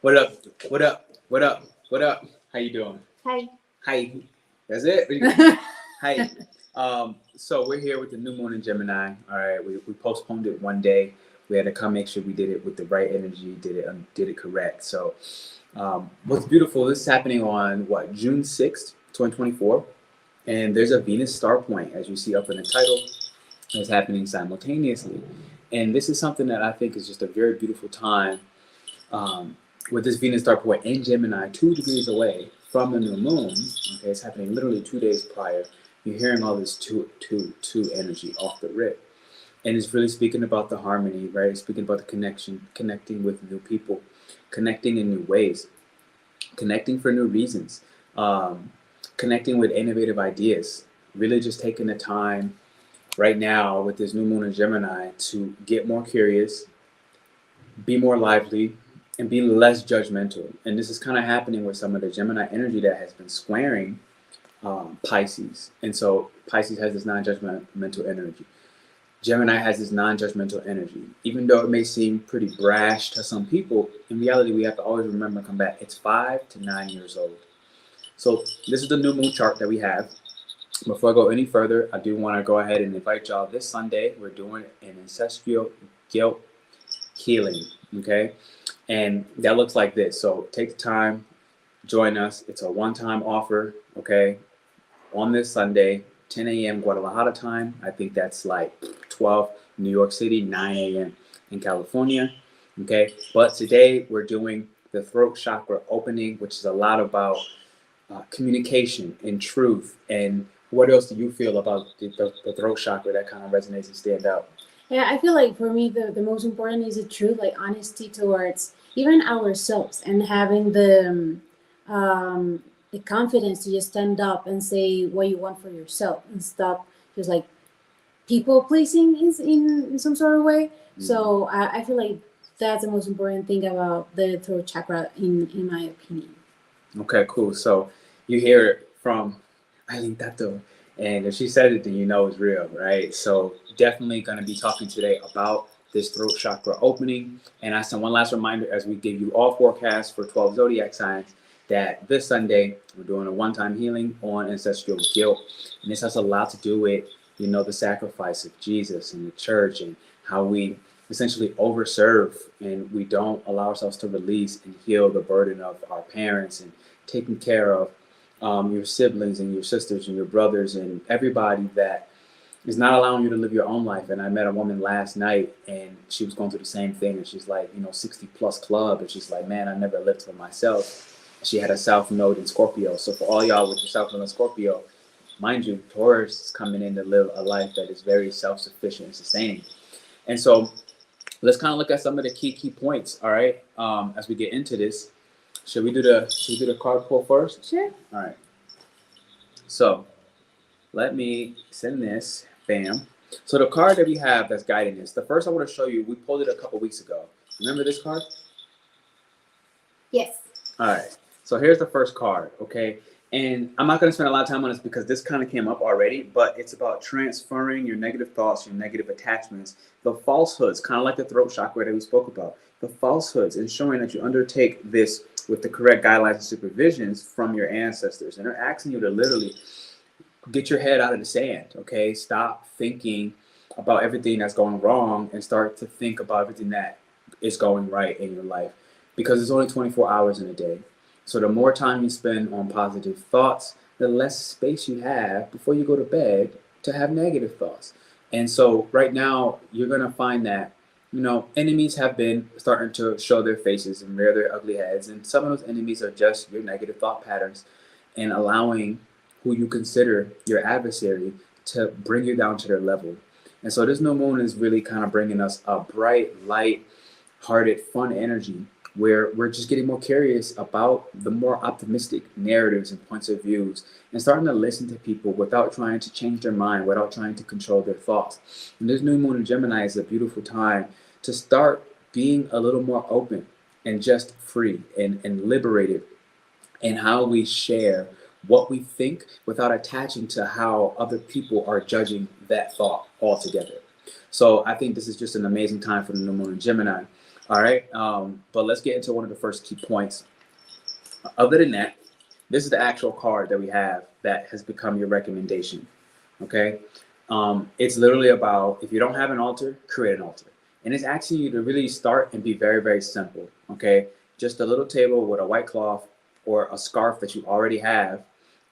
What up? What up? What up? What up? How you doing? Hi. Hi. That's it? Hi. So we're here with the new moon in Gemini. All right. We postponed it one day. We had to come make sure we did it with the right energy, did it correct. So what's beautiful, this is happening on June 6th, 2024. And there's a Venus star point, as you see up in the title, that's happening simultaneously. And this is something that I think is just a very beautiful time. With this Venus star point in Gemini, 2 degrees away from the new moon, okay, it's happening literally 2 days prior. You're hearing all this two energy off the rip. And it's really speaking about the harmony, right? It's speaking about the connection, connecting with new people, connecting in new ways, connecting for new reasons, connecting with innovative ideas, really just taking the time right now with this new moon in Gemini to get more curious, be more lively, and be less judgmental. And this is kind of happening with some of the Gemini energy that has been squaring Pisces. And so Pisces has this non-judgmental energy. Gemini has this non-judgmental energy. Even though it may seem pretty brash to some people, in reality, we have to always remember and come back. It's 5 to 9 years old. So this is the new moon chart that we have. Before I go any further, I do want to go ahead and invite y'all this Sunday. We're doing an ancestral guilt healing, okay? And that looks like this. So take the time, join us. It's a one-time offer, okay? On this Sunday, 10 a.m. Guadalajara time. I think that's like 12 New York City, 9 a.m. in California, okay? But today we're doing the throat chakra opening, which is a lot about communication and truth. And what else do you feel about the throat chakra that kind of resonates and stand out? Yeah, I feel like for me, the most important is the truth, like honesty towards even ourselves, and having the confidence to just stand up and say what you want for yourself and stop just like people pleasing in some sort of way. Mm-hmm. So I feel like that's the most important thing about the throat chakra, in my opinion. Okay, cool. So you hear it from Aileen Tato, and if she said it, then you know it's real, right? So definitely going to be talking today about this throat chakra opening. And as one last reminder, as we give you all forecasts for 12 Zodiac signs, that this Sunday, we're doing a one-time healing on ancestral guilt. And this has a lot to do with, you know, the sacrifice of Jesus and the church, and how we essentially overserve and we don't allow ourselves to release and heal the burden of our parents, and taking care of your siblings and your sisters and your brothers and everybody that is not allowing you to live your own life. And I met a woman last night, and she was going through the same thing. And she's like, 60 plus club. And she's like, man, I never lived for myself. She had a South Node in Scorpio. So for all y'all with your South Node in Scorpio, mind you, Taurus is coming in to live a life that is very self-sufficient and sustaining. And so let's kind of look at some of the key points, all right, as we get into this. Should we do the card pull first? Sure. All right. So let me send this. Bam. So the card that we have that's guiding this, the first I want to show you, we pulled it a couple weeks ago. Remember this card? Yes. All right. So here's the first card, okay? And I'm not going to spend a lot of time on this because this kind of came up already, but it's about transferring your negative thoughts, your negative attachments, the falsehoods, kind of like the throat chakra that we spoke about, the falsehoods, ensuring that you undertake this with the correct guidelines and supervisions from your ancestors. And they're asking you to literally get your head out of the sand, okay? Stop thinking about everything that's going wrong and start to think about everything that is going right in your life, because there's only 24 hours in a day. So the more time you spend on positive thoughts, the less space you have before you go to bed to have negative thoughts. And so right now, you're going to find that, enemies have been starting to show their faces and rear their ugly heads. And some of those enemies are just your negative thought patterns, and allowing who you consider your adversary to bring you down to their level. And so this new moon is really kind of bringing us a bright, light-hearted, fun energy, where we're just getting more curious about the more optimistic narratives and points of views, and starting to listen to people without trying to change their mind, without trying to control their thoughts. And this new moon in Gemini is a beautiful time to start being a little more open and just free and liberated in how we share what we think without attaching to how other people are judging that thought altogether. So I think this is just an amazing time for the new moon in Gemini. All right. But let's get into one of the first key points. Other than that, this is the actual card that we have that has become your recommendation. Okay. It's literally about, if you don't have an altar, create an altar. And it's asking you to really start and be very, very simple. Okay. Just a little table with a white cloth or a scarf that you already have,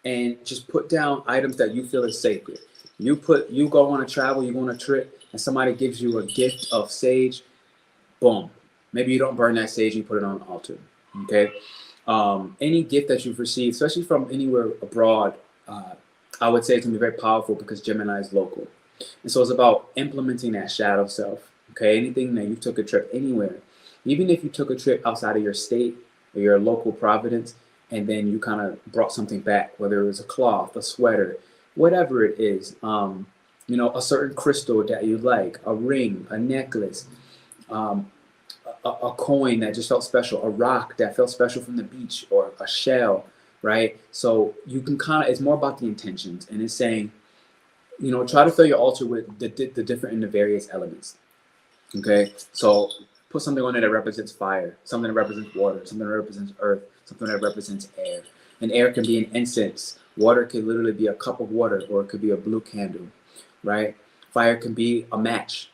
and just put down items that you feel is sacred. You go on a travel, you go on a trip, and somebody gives you a gift of sage. Boom. Maybe you don't burn that sage, you put it on an altar. Okay. Any gift that you've received, especially from anywhere abroad, I would say it's gonna be very powerful because Gemini is local. And so it's about implementing that shadow self. Okay. Anything that you took a trip anywhere, even if you took a trip outside of your state or your local providence, and then you kind of brought something back, whether it was a cloth, a sweater, whatever it is, a certain crystal that you like, a ring, a necklace, a coin that just felt special, a rock that felt special from the beach, or a shell, right? So you can it's more about the intentions, and it's saying, try to fill your altar with the different and the various elements. Okay, so put something on there that represents fire, something that represents water, something that represents earth, something that represents air. And air can be an incense. Water could literally be a cup of water, or it could be a blue candle, right? Fire can be a match,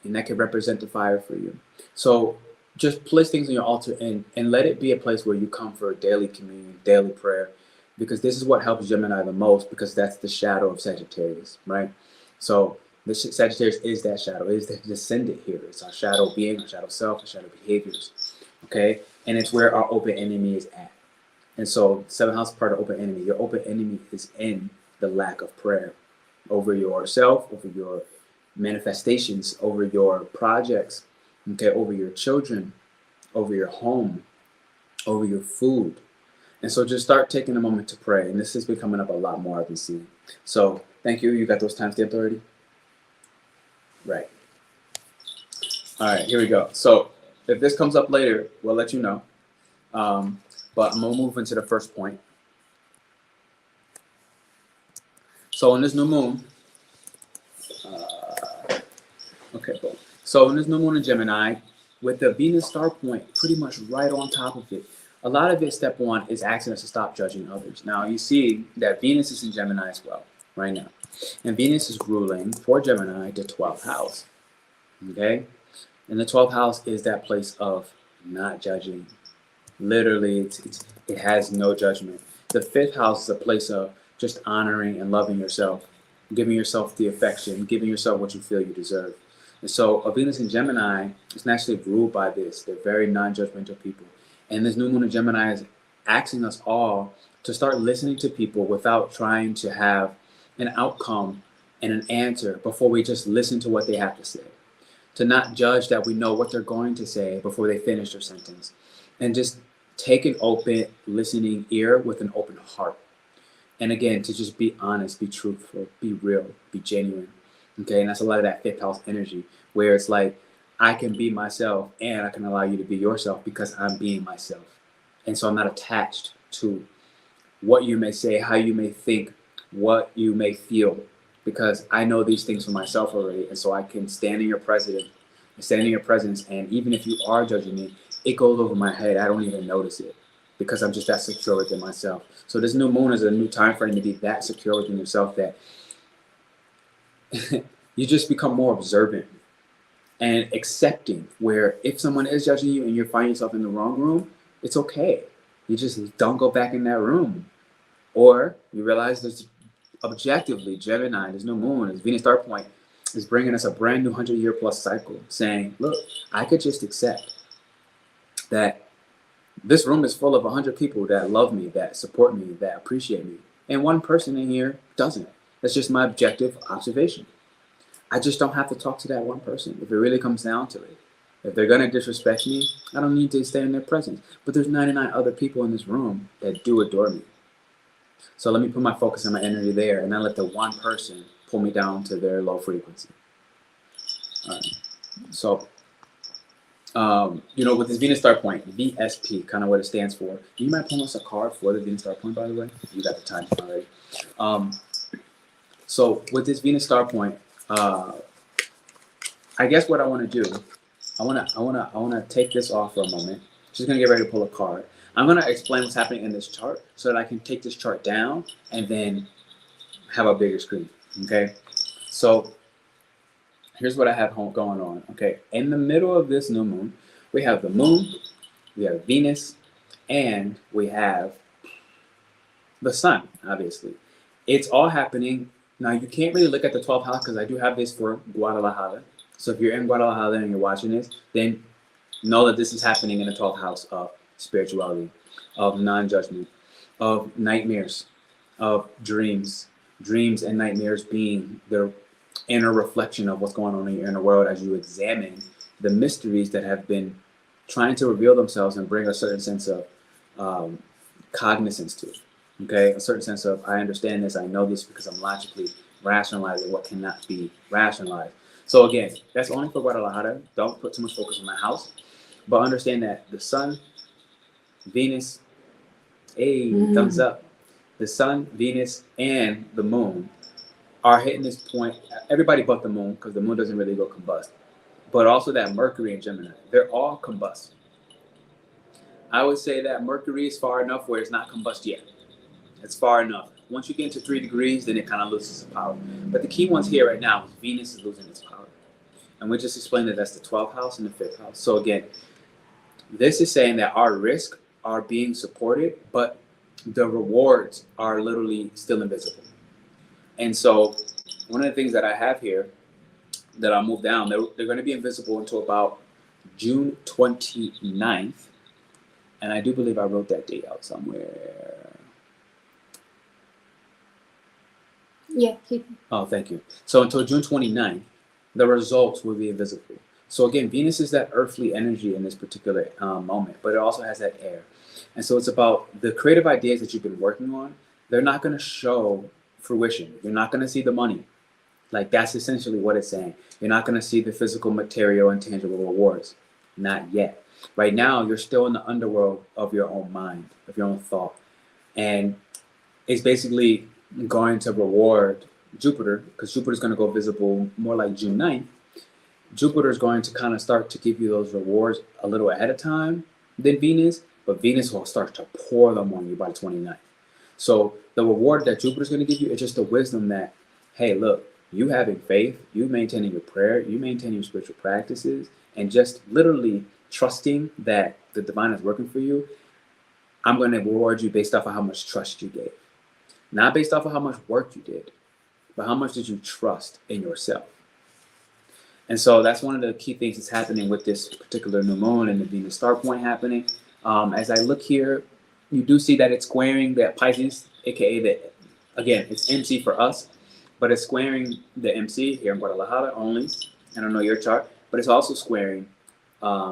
and that could represent the fire for you. So just place things on your altar and let it be a place where you come for a daily communion, daily prayer, because this is what helps Gemini the most, because that's the shadow of Sagittarius, right? So the Sagittarius is that shadow, is the descendant here. It's our shadow being, our shadow self, our shadow behaviors, okay? And it's where our open enemy is at. And so 7th house is part of open enemy. Your open enemy is in the lack of prayer over yourself, over your manifestations, over your projects, okay, over your children, over your home, over your food. And so just start taking a moment to pray. And this has been coming up a lot more, I've been seeing. So thank you. You got those timestamps already? Right. All right, here we go. So if this comes up later, we'll let you know. But I'm going to move into the first point. So in this new moon, boom. So in this new moon in Gemini, with the Venus star point pretty much right on top of it, a lot of it, step one, is asking us to stop judging others. Now you see that Venus is in Gemini as well, right now. And Venus is ruling for Gemini the 12th house, okay? And the 12th house is that place of not judging. Literally, it has no judgment. The 5th house is a place of just honoring and loving yourself, giving yourself the affection, giving yourself what you feel you deserve. And so a Venus in Gemini is naturally ruled by this. They're very non-judgmental people. And this new moon in Gemini is asking us all to start listening to people without trying to have an outcome and an answer before we just listen to what they have to say. To not judge that we know what they're going to say before they finish their sentence. And just take an open listening ear with an open heart. And again, to just be honest, be truthful, be real, be genuine. Okay, and that's a lot of that 5th house energy, where it's like, I can be myself and I can allow you to be yourself because I'm being myself. And so I'm not attached to what you may say, how you may think, what you may feel, because I know these things for myself already. And so I can stand in your presence, and even if you are judging me, it goes over my head. I don't even notice it because I'm just that secure within myself. So this new moon is a new time frame to be that secure within yourself that you just become more observant and accepting, where if someone is judging you and you find yourself in the wrong room, it's okay. You just don't go back in that room. Or you realize there's objectively, Gemini, there's new moon, this Venus star point is bringing us a brand new 100-year plus cycle, saying, look, I could just accept that this room is full of 100 people that love me, that support me, that appreciate me. And one person in here doesn't. That's just my objective observation. I just don't have to talk to that one person if it really comes down to it. If they're going to disrespect me, I don't need to stay in their presence. But there's 99 other people in this room that do adore me. So let me put my focus and my energy there, and then let the one person pull me down to their low frequency. All right. So, with this Venus star point, VSP, kind of what it stands for. Do you mind pulling us a card for the Venus star point, by the way? You got the time already. So with this Venus star point, I guess what I want to do I wanna take this off for a moment. She's gonna get ready to pull a card. I'm gonna explain what's happening in this chart so that I can take this chart down and then have a bigger screen. Okay, so here's what I have going on. Okay, in the middle of this new moon, we have the moon, we have Venus, and we have the sun. Obviously, it's all happening now. You can't really look at the 12th house because I do have this for Guadalajara. So if you're in Guadalajara and you're watching this, then know that this is happening in the 12th house of spirituality, of non-judgment, of nightmares, of dreams and nightmares being the inner reflection of what's going on in your inner world as you examine the mysteries that have been trying to reveal themselves and bring a certain sense of cognizance to it. Okay, a certain sense of, I understand this, I know this because I'm logically rationalizing what cannot be rationalized. So again, that's only for Guadalajara. Don't put too much focus on my house, but understand that the sun, Venus, thumbs up. The sun, Venus, and the moon are hitting this point. Everybody but the moon, because the moon doesn't really go combust. But also that Mercury and Gemini, they're all combust. I would say that Mercury is far enough where it's not combust yet. It's far enough. Once you get into 3 degrees, then it kind of loses its power. But the key ones here right now is Venus is losing its power. And we just explained that that's the 12th house and the 5th house. So again, this is saying that our risks are being supported, but the rewards are literally still invisible. And so one of the things that I have here that I'll move down, they're going to be invisible until about June 29th. And I do believe I wrote that date out somewhere. Yeah. Oh, thank you. So until June 29th, the results will be invisible. So again, Venus is that earthly energy in this particular moment, but it also has that air. And so it's about the creative ideas that you've been working on. They're not going to show fruition. You're not going to see the money. Like, that's essentially what it's saying. You're not going to see the physical, material, and tangible rewards. Not yet. Right now, you're still in the underworld of your own mind, of your own thought. And it's basically going to reward Jupiter, because Jupiter is going to go visible more like June 9th. Jupiter is going to kind of start to give you those rewards a little ahead of time than Venus, but Venus will start to pour them on you by the 29th. So the reward that Jupiter is going to give you is just the wisdom that, hey, look, you having faith, you maintaining your prayer, you maintaining your spiritual practices, and just literally trusting that the divine is working for you. I'm going to reward you based off of how much trust you gave. Not based off of how much work you did, but how much did you trust in yourself? And so that's one of the key things that's happening with this particular new moon and the Venus star point happening. As I look here, you do see that it's squaring that Pisces, aka the, again, it's MC for us, but it's squaring the MC here in Guadalajara only. I don't know your chart, but it's also squaring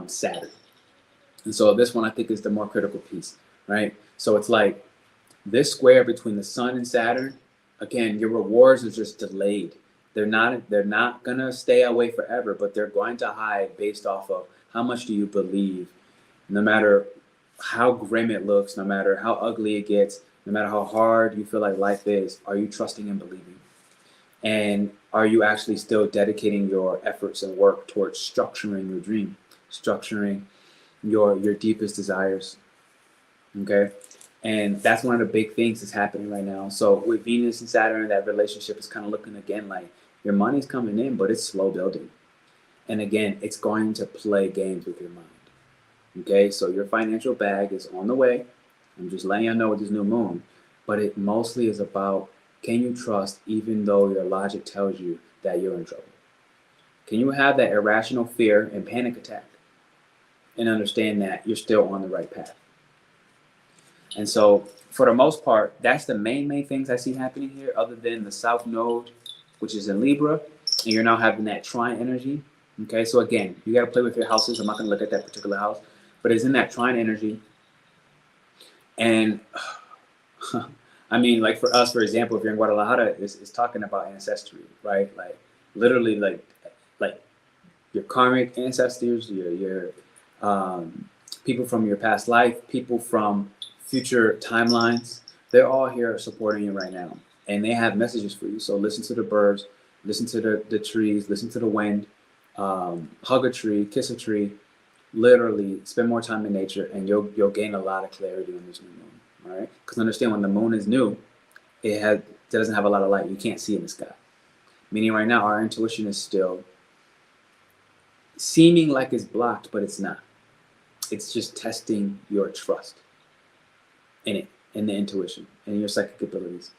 Saturn. And so this one I think is the more critical piece, right? So it's like this square between the sun and Saturn, again, your rewards are just delayed. They're not gonna stay away forever, but they're going to hide based off of how much do you believe, no matter how grim it looks, no matter how ugly it gets, no matter how hard you feel like life is, are you trusting and believing? And are you actually still dedicating your efforts and work towards structuring your dream, structuring your deepest desires? Okay. And that's one of the big things that's happening right now. So with Venus and Saturn, that relationship is kind of looking again like your money's coming in, but it's slow building. And again, it's going to play games with your mind. Okay, so your financial bag is on the way. I'm just letting you know with this new moon. But it mostly is about, can you trust even though your logic tells you that you're in trouble? Can you have that irrational fear and panic attack and understand that you're still on the right path? And so for the most part, that's the main things I see happening here, other than the South Node, which is in Libra, and you're now having that trine energy. Okay, so again, you got to play with your houses. I'm not going to look at that particular house, but it's in that trine energy. And I mean, like for us, for example, if you're in Guadalajara, it's talking about ancestry, right? Like literally like your karmic ancestors, your people from your past life, people from future timelines, they're all here supporting you right now. And they have messages for you. So listen to the birds, listen to the trees, listen to the wind. hug a tree, kiss a tree, literally spend more time in nature, and you'll gain a lot of clarity on this new moon. All right, because understand, when the moon is new, it doesn't have a lot of light. You can't see in the sky. Meaning right now our intuition is still seeming like it's blocked, but it's not. It's just testing your trust in it, in the intuition, and your psychic abilities.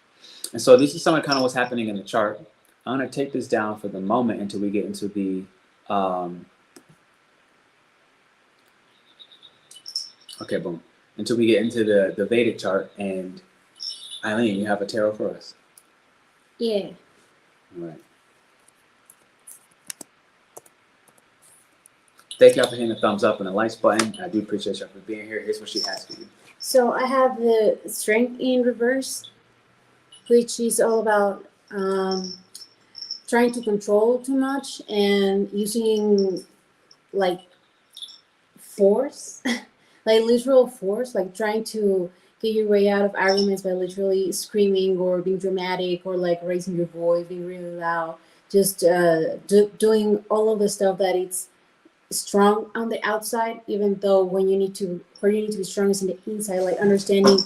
And so this is some of kind of what's happening in the chart. I'm going to take this down for the moment until we get into the okay, boom. Until we get into the Vedic chart. And Eileen, you have a tarot for us? Yeah. All right. Thank y'all for hitting the thumbs up and the likes button. I do appreciate y'all for being here. Here's what she has for you. So I have the Strength in reverse, which is all about trying to control too much and using like force, like literal force, like trying to get your way out of arguments by literally screaming or being dramatic or like raising your voice, being really loud, just doing all of the stuff that it's strong on the outside, even though where you need to be strong is in the inside, like understanding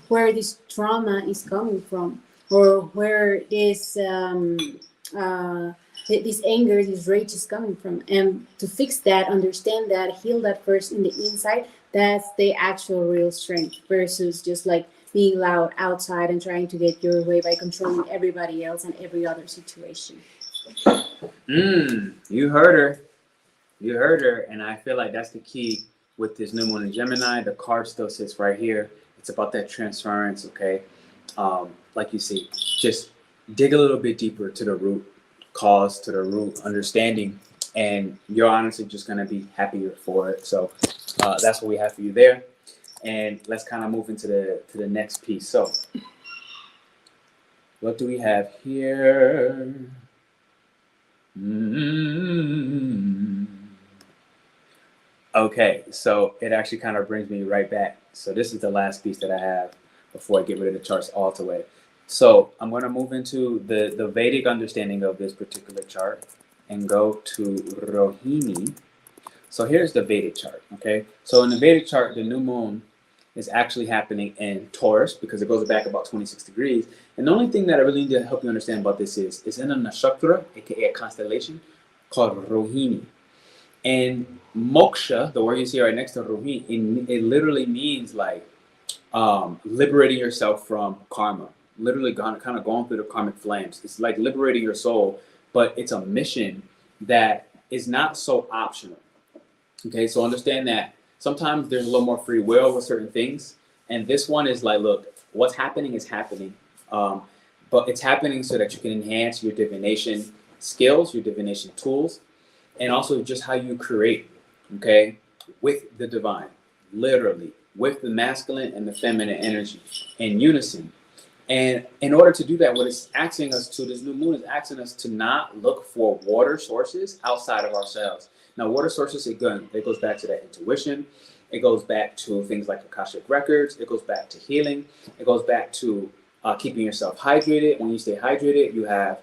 where this trauma is coming from, or where this this anger, this rage is coming from. And to fix that, understand that, heal that first in the inside, that's the actual real strength, versus just like being loud outside and trying to get your way by controlling everybody else and every other situation. You heard her. You heard her, and I feel like that's the key with this new moon in Gemini. The card still sits right here. It's about that transference, okay? Like you see, just dig a little bit deeper to the root cause, to the root understanding, and you're honestly just going to be happier for it. So that's what we have for you there. And let's kind of move into the next piece. So what do we have here? Okay, so it actually kind of brings me right back. So this is the last piece that I have before I get rid of the charts all the way. So I'm going to move into the Vedic understanding of this particular chart and go to Rohini. So here's the Vedic chart, okay? So in the Vedic chart, the new moon is actually happening in Taurus because it goes back about 26 degrees. And the only thing that I really need to help you understand about this is it's in a nakshatra, aka a constellation, called Rohini. And moksha, the word you see right next to Rohini, it literally means like liberating yourself from karma. Literally kind of going through the karmic flames. It's like liberating your soul, but it's a mission that is not so optional. Okay, so understand that sometimes there's a little more free will with certain things. And this one is like, look, what's happening is happening. But it's happening so that you can enhance your divination skills, your divination tools, and also just how you create, okay, with the divine, literally, with the masculine and the feminine energy in unison. And in order to do that, what it's asking us to, this new moon is asking us to not look for water sources outside of ourselves. Now, water sources, it goes back to that intuition. It goes back to things like Akashic records. It goes back to healing. It goes back to keeping yourself hydrated. When you stay hydrated, you have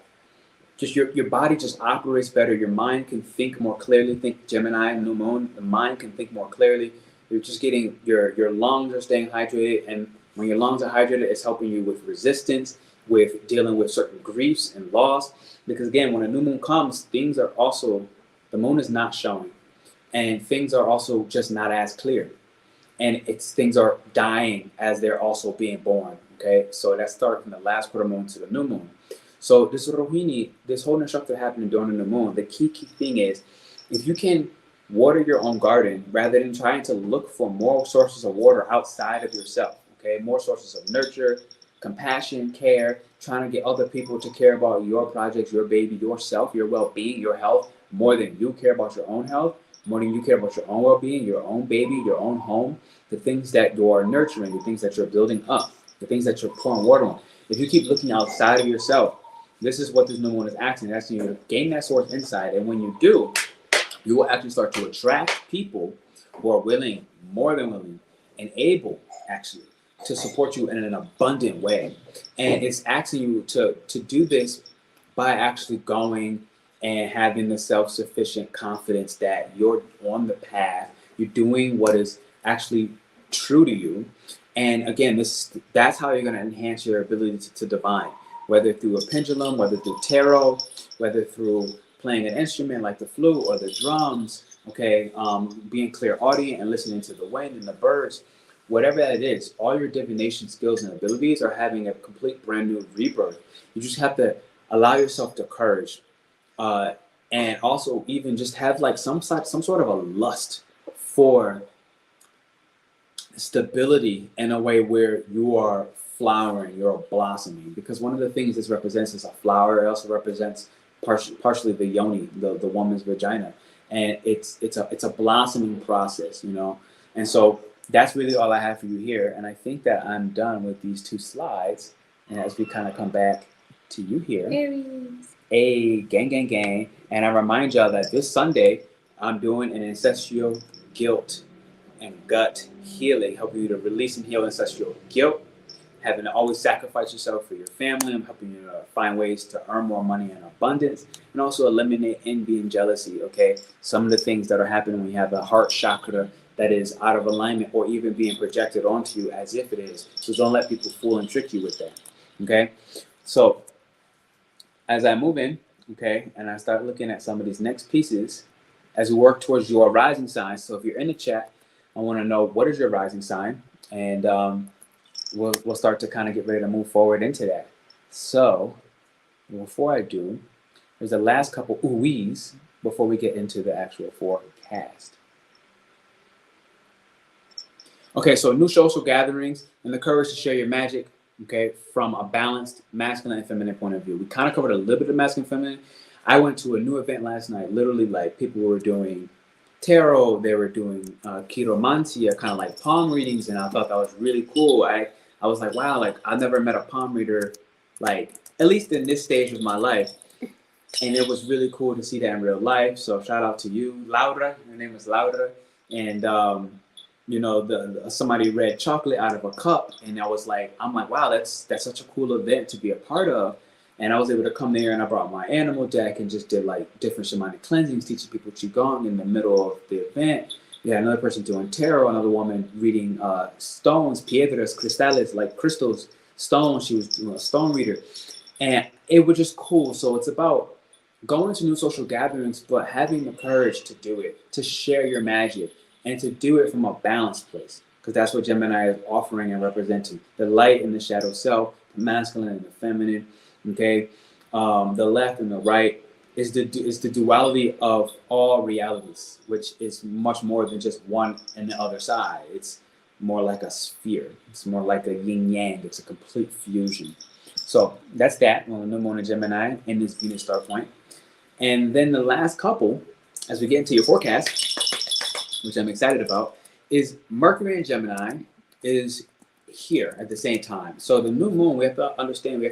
just your body just operates better. Your mind can think more clearly. Think Gemini, new moon. The mind can think more clearly. You're just getting, your lungs are staying hydrated. And when your lungs are hydrated, it's helping you with resistance, with dealing with certain griefs and loss. Because again, when a new moon comes, things are also, the moon is not showing. And things are also just not as clear. And things are dying as they're also being born. Okay, so that starts from the last quarter moon to the new moon. So this Rohini, this whole nakshatra happening during the new moon, the key thing is, if you can water your own garden rather than trying to look for more sources of water outside of yourself, okay, more sources of nurture, compassion, care, trying to get other people to care about your projects, your baby, yourself, your well-being, your health, more than you care about your own health, more than you care about your own well-being, your own baby, your own home, the things that you are nurturing, the things that you're building up, the things that you're pouring water on. If you keep looking outside of yourself, this is what this new moon is asking you to gain that source inside. And when you do, you will actually start to attract people who are willing, more than willing, and able, actually, to support you in an abundant way. And it's asking you to do this by actually going and having the self-sufficient confidence that you're on the path, you're doing what is actually true to you. And again, that's how you're going to enhance your ability to divine, whether through a pendulum, whether through tarot, whether through playing an instrument like the flute or the drums, okay, being clairaudient and listening to the wind and the birds, whatever that is, all your divination skills and abilities are having a complete brand new rebirth. You just have to allow yourself the courage, and also even just have like some sort of a lust for stability in a way where you are flowering, you're blossoming. Because one of the things this represents is a flower. It also represents partially the yoni, the woman's vagina, and it's a blossoming process, you know. And so that's really all I have for you here. And I think that I'm done with these 2 slides. And as we kind of come back to you here, Aries. a gang. And I remind y'all that this Sunday I'm doing an ancestral guilt and gut healing, helping you to release and heal ancestral guilt, having to always sacrifice yourself for your family. I'm helping you to find ways to earn more money in abundance, and also eliminate envy and jealousy, okay? Some of the things that are happening when you have a heart chakra that is out of alignment or even being projected onto you as if it is. So don't let people fool and trick you with that, okay? So as I move in, okay, and I start looking at some of these next pieces as we work towards your rising sign. So if you're in the chat, I want to know what is your rising sign, and we'll start to kind of get ready to move forward into that. So before I do, there's the last couple oohs before we get into the actual forecast. Okay, so new social gatherings and the courage to share your magic, okay, from a balanced masculine and feminine point of view. We kind of covered a little bit of masculine and feminine. I went to a new event last night. Literally, like, people were doing tarot, they were doing chiromantia, kind of like palm readings, and I thought that was really cool. I was like, wow, like, I've never met a palm reader, like, at least in this stage of my life. And it was really cool to see that in real life. So shout out to you, Laura. Her name is Laura. And you know, somebody read chocolate out of a cup, and I was like, I'm like, wow, that's such a cool event to be a part of. And I was able to come there, and I brought my animal deck and just did like different shamanic cleansings, teaching people qigong in the middle of the event. Yeah, another person doing tarot, another woman reading stones, piedras, cristales, like crystals, stones. She was doing a stone reader, and it was just cool. So it's about going to new social gatherings, but having the courage to do it, to share your magic, and to do it from a balanced place, because that's what Gemini is offering and representing: the light and the shadow self, the masculine and the feminine. Okay, the left and the right is the duality of all realities, which is much more than just one and the other side. It's more like a sphere. It's more like a yin yang. It's a complete fusion. So that's that. On the new moon in Gemini in this Venus star point, and then the last couple, as we get into your forecast, which I'm excited about, is Mercury in Gemini is here at the same time. So the new moon, we have to understand,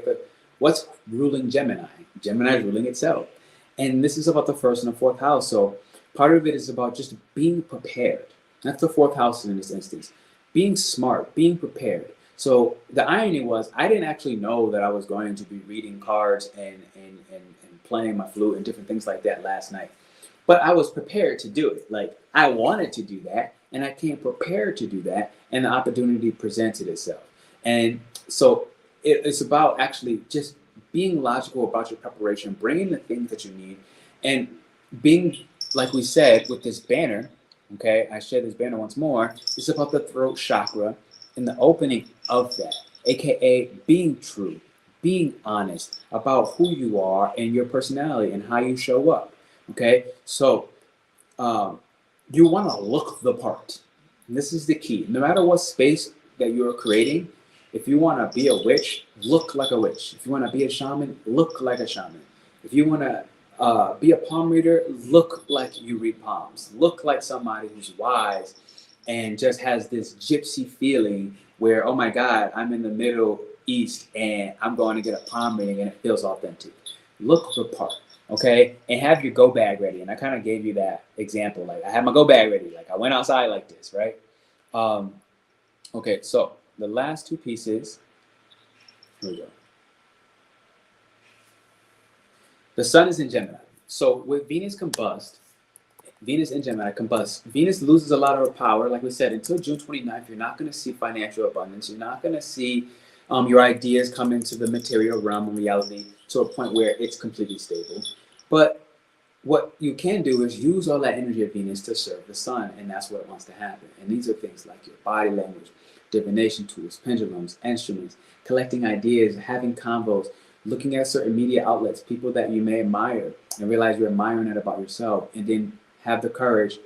what's ruling Gemini? Gemini is ruling itself. And this is about the 1st and the 4th house. So part of it is about just being prepared. That's the 4th house in this instance. Being smart, being prepared. So the irony was, I didn't actually know that I was going to be reading cards and playing my flute and different things like that last night. But I was prepared to do it. Like, I wanted to do that, and I came prepared to do that, and the opportunity presented itself. And so it's about actually just being logical about your preparation, bringing the things that you need, and being, like we said, with this banner, okay, I shared this banner once more, it's about the throat chakra and the opening of that, aka being true, being honest about who you are and your personality and how you show up, okay? So you want to look the part. And this is the key. No matter what space that you're creating, if you want to be a witch, look like a witch. If you want to be a shaman, look like a shaman. If you want to be a palm reader, look like you read palms. Look like somebody who's wise and just has this gypsy feeling where, oh my God, I'm in the Middle East and I'm going to get a palm reading and it feels authentic. Look the part, okay? And have your go bag ready. And I kind of gave you that example. Like, I had my go bag ready. Like, I went outside like this, right? Okay, so the last 2 pieces, here we go. The sun is in Gemini. So with Venus combust, Venus in Gemini combust, Venus loses a lot of her power. Like we said, until June 29th, you're not going to see financial abundance. You're not going to see your ideas come into the material realm and reality to a point where it's completely stable. But what you can do is use all that energy of Venus to serve the sun, and that's what wants to happen. And these are things like your body language, divination tools, pendulums, instruments, collecting ideas, having convos, looking at certain media outlets, people that you may admire, and realize you're admiring it about yourself, and then have the courage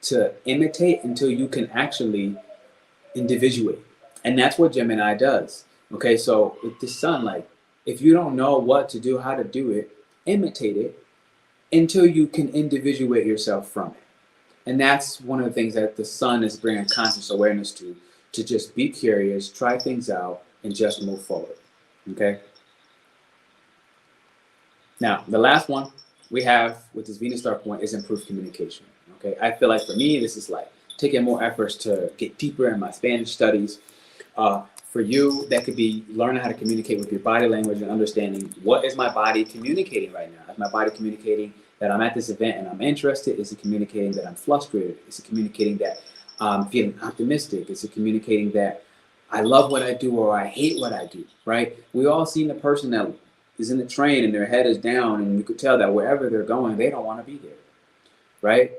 to imitate until you can actually individuate. And that's what Gemini does. Okay, so with the sun, like, if you don't know what to do, how to do it, imitate it until you can individuate yourself from it. And that's one of the things that the sun is bringing conscious awareness to just be curious, try things out, and just move forward. Okay? Now, the last one we have with this Venus star point is improved communication. Okay? I feel like for me, this is like taking more efforts to get deeper in my Spanish studies. For you, that could be learning how to communicate with your body language and understanding, what is my body communicating right now? Is my body communicating that I'm at this event and I'm interested? Is it communicating that I'm frustrated? Is it communicating that I'm feeling optimistic? Is it communicating that I love what I do or I hate what I do, right? We all seen the person that is in the train and their head is down, and you could tell that wherever they're going, they don't want to be there, right?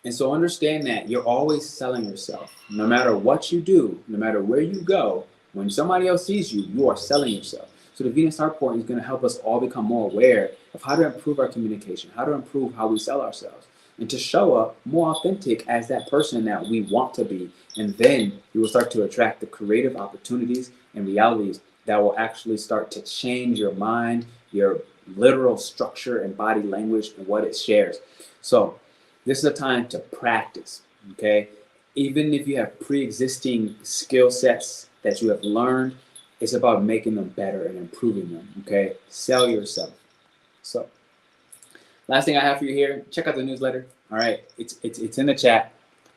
And so understand that you're always selling yourself. No matter what you do, no matter where you go, when somebody else sees you, you are selling yourself. So the Venus star point is going to help us all become more aware of how to improve our communication, how to improve how we sell ourselves, and to show up more authentic as that person that we want to be. And then you will start to attract the creative opportunities and realities that will actually start to change your mind, your literal structure and body language and what it shares. So this is a time to practice, okay? Even if you have pre-existing skill sets that you have learned, it's about making them better and improving them, okay? Sell yourself. So, last thing I have for you here, check out the newsletter, all right? It's in the chat.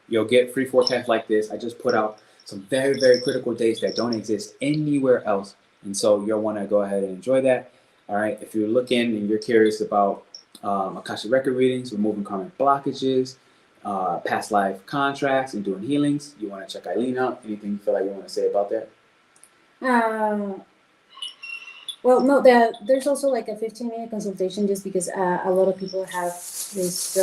You'll get free forecasts like this. I just put out some very, very critical dates that don't exist anywhere else. And so you'll want to go ahead and enjoy that, all right? If you're looking and you're curious about Akashic record readings, removing karmic blockages, past life contracts, and doing healings, you want to check Eileen out. Anything you feel like you want to say about that? Well, no, there's also like a 15-minute consultation, just because a lot of people have this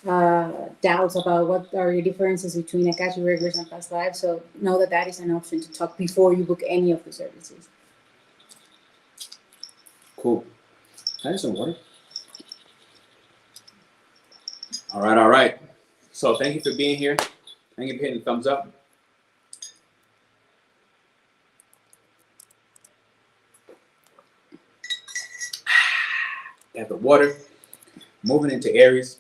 doubts about what are the differences between Akashic records and past lives. So know that that is an option to talk before you book any of the services. Cool. Can I have some water? All right. So thank you for being here. Thank you for hitting the thumbs up. Got the water. Moving into Aries.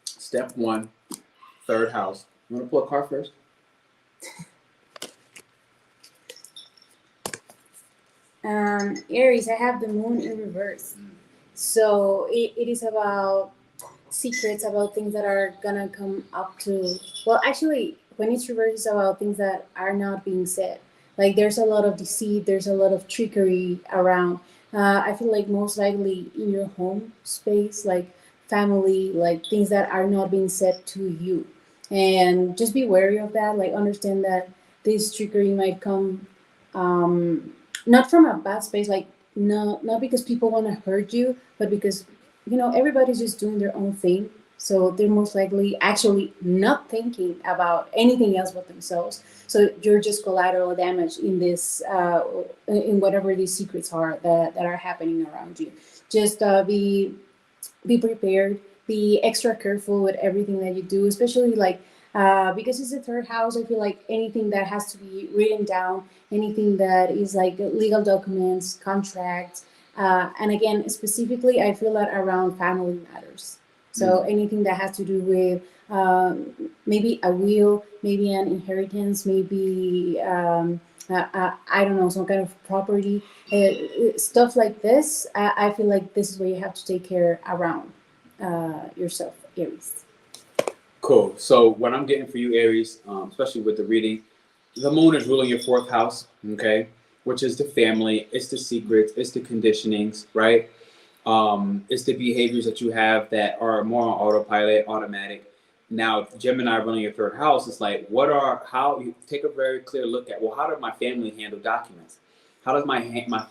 Step 1, 3rd house. You want to pull a card first? Aries, I have the moon in reverse. So it is about secrets, about things that are gonna come up to, well, actually, when it's reversed, it's about things that are not being said. Like, there's a lot of deceit, there's a lot of trickery around. I feel like most likely in your home space, like family, like things that are not being said to you. And just be wary of that. Like, understand that this trickery might come not from a bad space, like not because people want to hurt you, but because, you know, everybody's just doing their own thing. So they're most likely actually not thinking about anything else but themselves. So you're just collateral damage in this, in whatever these secrets are that are happening around you. Just be prepared, be extra careful with everything that you do, especially like, because it's the 3rd house. I feel like anything that has to be written down, anything that is like legal documents, contracts, and again, specifically, I feel that around family matters. So anything that has to do with maybe a will, maybe an inheritance, maybe I don't know, some kind of property, stuff like this. I feel like this is where you have to take care around yourself, Aries. Cool. So what I'm getting for you, Aries, especially with the reading, the moon is ruling your 4th house, okay? which is the family, it's the secrets, it's the conditionings, right? It's the behaviors that you have that are more on autopilot, automatic. Now, Gemini running your third house is like, how you take a very clear look at, well, how does my family handle documents? How does my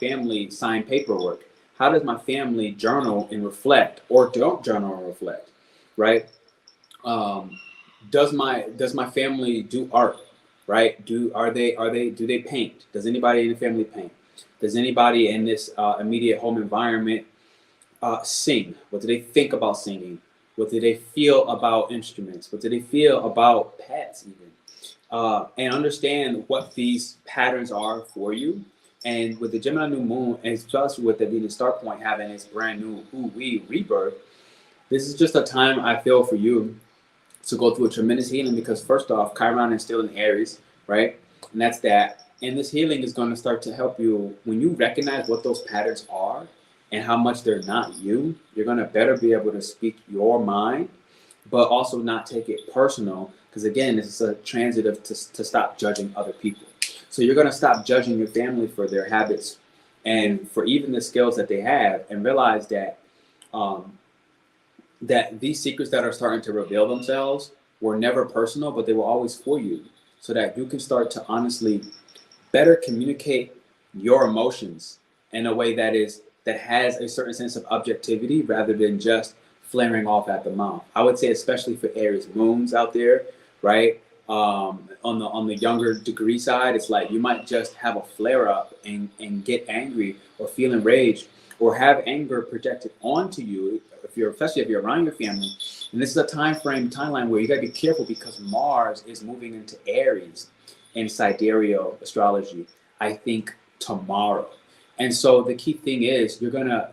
family sign paperwork? How does my family journal and reflect, or don't journal and reflect, right? Does my family do art, right? Do they paint? Does anybody in the family paint? Does anybody in this immediate home environment sing? What do they think about singing? What do they feel about instruments? What do they feel about pets even? And understand what these patterns are for you. And with the Gemini new moon, and especially with the Venus start point having its brand new rebirth, this is just a time I feel for you to go through a tremendous healing, because first off, Chiron is still in Aries, right? And that's that. And this healing is going to start to help you when you recognize what those patterns are and how much they're not you. You're going to better be able to speak your mind, but also not take it personal, because again, this is a transitive to stop judging other people. So you're going to stop judging your family for their habits and for even the skills that they have, and realize that that these secrets that are starting to reveal themselves were never personal, but they were always for you, so that you can start to honestly better communicate your emotions in a way that has a certain sense of objectivity rather than just flaring off at the mouth. I would say, especially for Aries moons out there, right? On the younger degree side, it's like you might just have a flare up and get angry or feel enraged or have anger projected onto you, especially if you're around your family. And this is a timeline where you gotta be careful, because Mars is moving into Aries in sidereal astrology, I think tomorrow. And so the key thing is you're gonna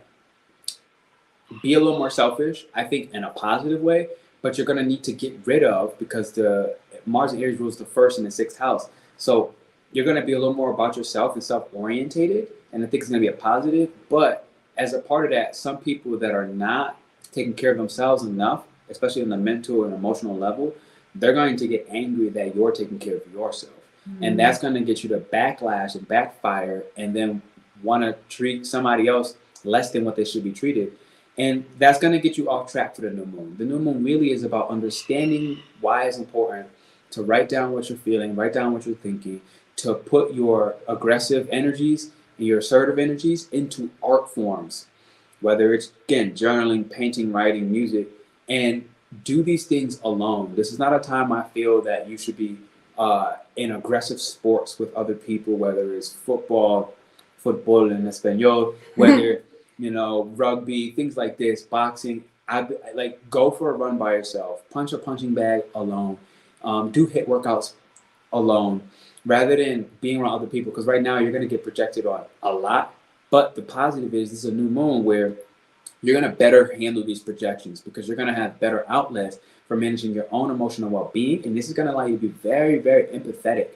be a little more selfish, I think, in a positive way, but you're gonna need to get rid of, because the Mars in Aries rules the first and the sixth house. So you're gonna be a little more about yourself and self-orientated, and I think it's gonna be a positive. But as a part of that, some people that are not taking care of themselves enough, especially on the mental and emotional level, they're going to get angry that you're taking care of yourself. Mm-hmm. And that's going to get you to backlash and backfire, and then want to treat somebody else less than what they should be treated. And that's going to get you off track for the new moon. The new moon really is about understanding why it's important to write down what you're feeling, write down what you're thinking, to put your aggressive energies and your assertive energies into art forms, whether it's, again, journaling, painting, writing, music, and do these things alone. This is not a time I feel that you should be in aggressive sports with other people, whether it's football in Espanol, whether, rugby, things like this, boxing. Like, go for a run by yourself, punch a punching bag alone, do HIIT workouts alone, rather than being around other people, because right now you're going to get projected on a lot. But the positive is this is a new moon where you're going to better handle these projections, because you're going to have better outlets for managing your own emotional well-being. And this is going to allow you to be very, very empathetic.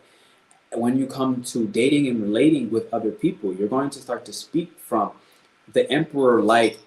When you come to dating and relating with other people, you're going to start to speak from the emperor, like,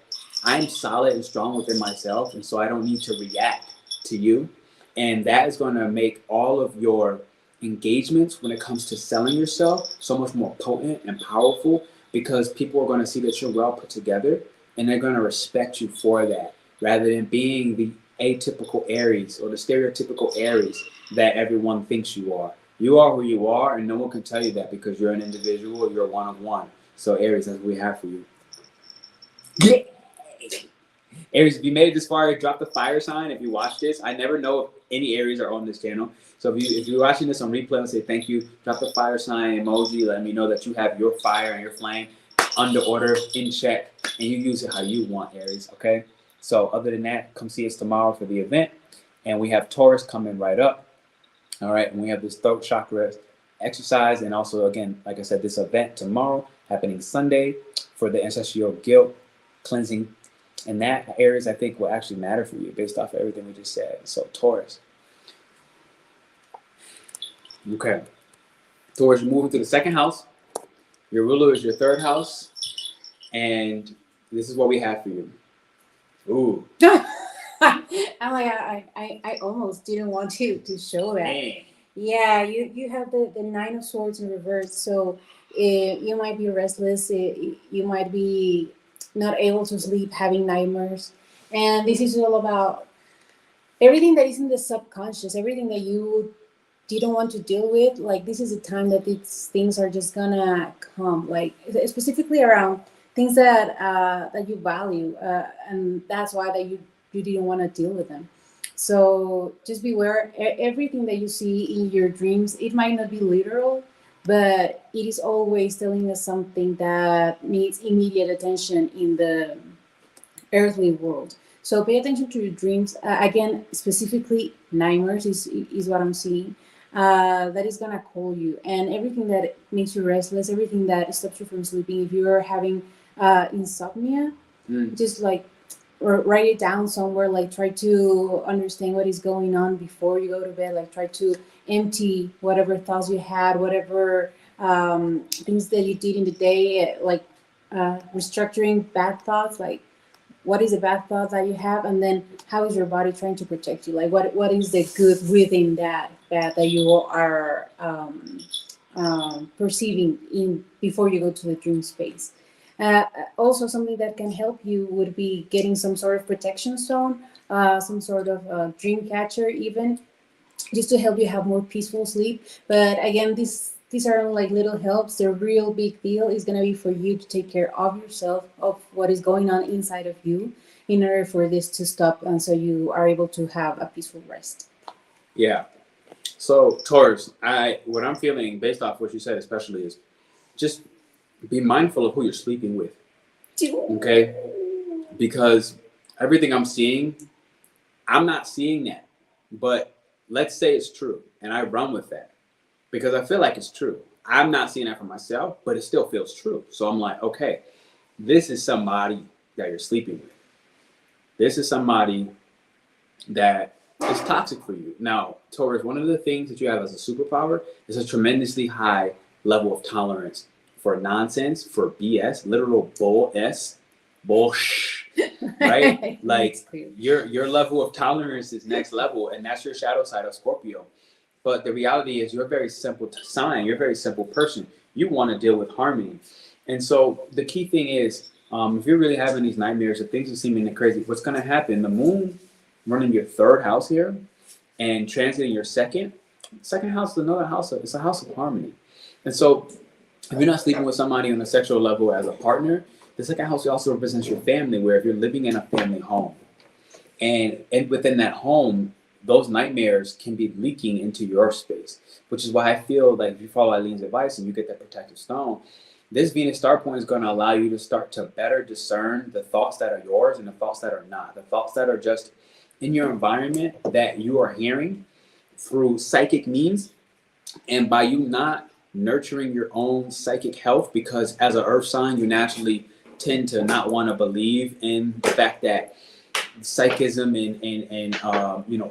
I'm solid and strong within myself, and so I don't need to react to you. And that is going to make all of your engagements when it comes to selling yourself so much more potent and powerful, because people are going to see that you're well put together, and they're going to respect you for that, rather than being the atypical Aries or the stereotypical Aries that everyone thinks you are. You are who you are, and no one can tell you that, because you're an individual, you're one of one. So Aries, that's what we have for you. Aries, if you made it this far, drop the fire sign if you watch this. I never know if any Aries are on this channel. So if you're watching this on replay, I'll say thank you. Drop the fire sign emoji. Let me know that you have your fire and your flame under order, in check, and you use it how you want, Aries, okay? So other than that, come see us tomorrow for the event. And we have Taurus coming right up. All right, and we have this throat chakra exercise, and also, again, like I said, this event tomorrow, happening Sunday, for the ancestral guilt cleansing. And that, Aries, I think will actually matter for you based off of everything we just said. So Taurus. Okay. Taurus, you're moving to the second house. Your ruler is your third house. And this is what we have for you. Ooh. I'm like, I almost didn't want to show that. Man. Yeah, you have the Nine of Swords in reverse. So You might be restless. You might be not able to sleep, having nightmares. And this is all about everything that is in the subconscious, everything that you didn't want to deal with. Like, this is a time that these things are just gonna come, like specifically around things that you value, and that's why that you didn't want to deal with them. So just beware. Everything that you see in your dreams, it might not be literal, but it is always telling us something that needs immediate attention in the earthly world. So pay attention to your dreams. Again, specifically nightmares is what I'm seeing. That is gonna call you, and everything that makes you restless, everything that stops you from sleeping. If you're having insomnia, just like, or write it down somewhere. Like, try to understand what is going on before you go to bed. Like, try to empty whatever thoughts you had, whatever things that you did in the day, like restructuring bad thoughts. Like, what is a bad thought that you have, and then how is your body trying to protect you? Like, what is the good within that bad that you are perceiving in before you go to the dream space. Also, something that can help you would be getting some sort of protection stone, some sort of dream catcher, even, just to help you have more peaceful sleep. But again, these are like little helps. The real big deal is going to be for you to take care of yourself, of what is going on inside of you, in order for this to stop, and so you are able to have a peaceful rest. Yeah. So Taurus, what I'm feeling based off what you said, especially, is just be mindful of who you're sleeping with. Okay? Because everything I'm seeing, I'm not seeing that. But let's say it's true, and I run with that because I feel like it's true. I'm not seeing that for myself, but it still feels true. So I'm like, okay, this is somebody that you're sleeping with. This is somebody that is toxic for you. Now, Taurus, one of the things that you have as a superpower is a tremendously high level of tolerance for nonsense, for BS, literal bullsh, right? Like, your level of tolerance is next level, and that's your shadow side of Scorpio. But the reality is, you're a very simple sign. You're a very simple person. You want to deal with harmony. And so the key thing is, if you're really having these nightmares, if things are seeming crazy, what's going to happen? The moon running your third house here and transiting your second house is another house. It's a house of harmony. And so if you're not sleeping with somebody on a sexual level as a partner, the second house also represents your family, where if you're living in a family home, and within that home, those nightmares can be leaking into your space, which is why I feel like if you follow Eileen's advice and you get that protective stone, this Venus star point is going to allow you to start to better discern the thoughts that are yours and the thoughts that are not, the thoughts that are just in your environment that you are hearing through psychic means. And by you not nurturing your own psychic health, because as an earth sign, you naturally tend to not want to believe in the fact that psychism and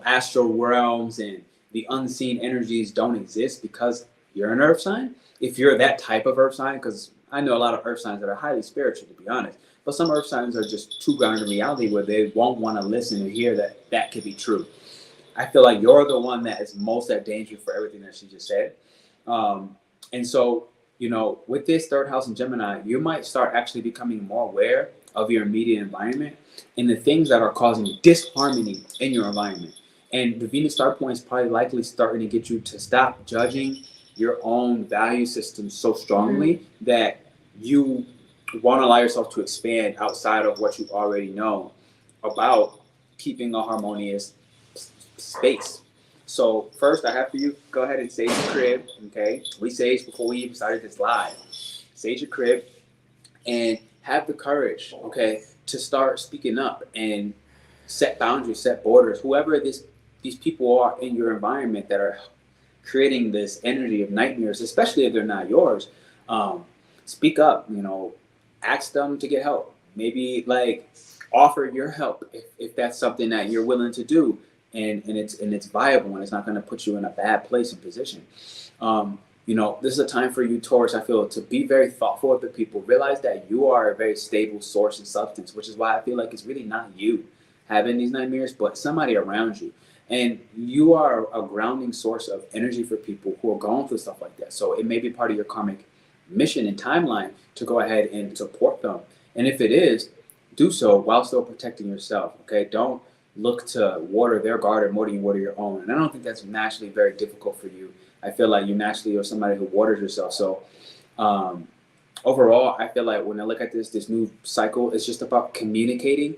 astral realms and the unseen energies don't exist, because you're an earth sign. If you're that type of earth sign, because I know a lot of earth signs that are highly spiritual, to be honest, but some earth signs are just too grounded in reality where they won't want to listen or hear that could be true. I feel like you're the one that is most at danger for everything that she just said. And so, with this third house in Gemini, you might start actually becoming more aware of your immediate environment and the things that are causing disharmony in your environment. And the Venus star point is probably likely starting to get you to stop judging your own value system so strongly that you want to allow yourself to expand outside of what you already know about keeping a harmonious space. So first, I have for you, go ahead and sage your crib, okay? We saged before we even started this live. Sage your crib and have the courage, okay, to start speaking up and set boundaries, set borders. Whoever these people are in your environment that are creating this energy of nightmares, especially if they're not yours, speak up, ask them to get help. Maybe like offer your help if that's something that you're willing to do. And it's viable, and it's not going to put you in a bad place and position. This is a time for you, Taurus, I feel, to be very thoughtful of the people. Realize that you are a very stable source and substance, which is why I feel like it's really not you having these nightmares, but somebody around you. And you are a grounding source of energy for people who are going through stuff like that. So it may be part of your karmic mission and timeline to go ahead and support them. And if it is, do so while still protecting yourself. Okay, don't look to water their garden more than you water your own. And I don't think that's naturally very difficult for you. I feel like you naturally are somebody who waters yourself. So overall, I feel like when I look at this new cycle, it's just about communicating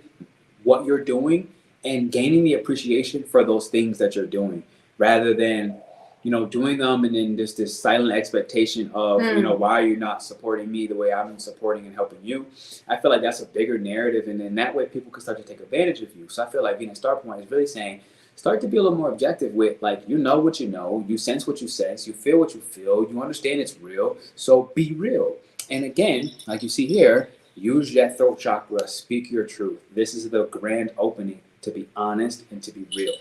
what you're doing and gaining the appreciation for those things that you're doing, rather than, you know, doing them and then just this silent expectation of, you know, why are you not supporting me the way I'm supporting and helping you? I feel like that's a bigger narrative, and in that way people can start to take advantage of you. So I feel like being a star point is really saying, start to be a little more objective with, like, you know what you know, you sense what you sense, you feel what you feel, you understand it's real, so be real. And again, like you see here, use that throat chakra, speak your truth. This is the grand opening to be honest and to be real.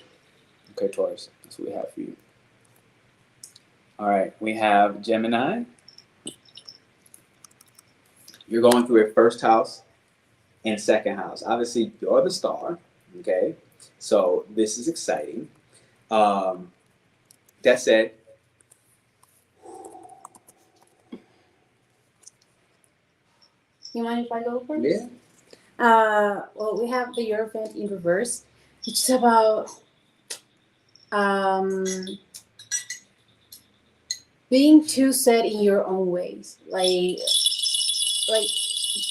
Okay, Taurus, that's what we have for you. All right, we have Gemini. You're going through your first house and second house. Obviously, you're the star, okay? So this is exciting. That said, You mind if I go first? yeah. Well, we have the Hierophant in reverse, which is about being too set in your own ways, like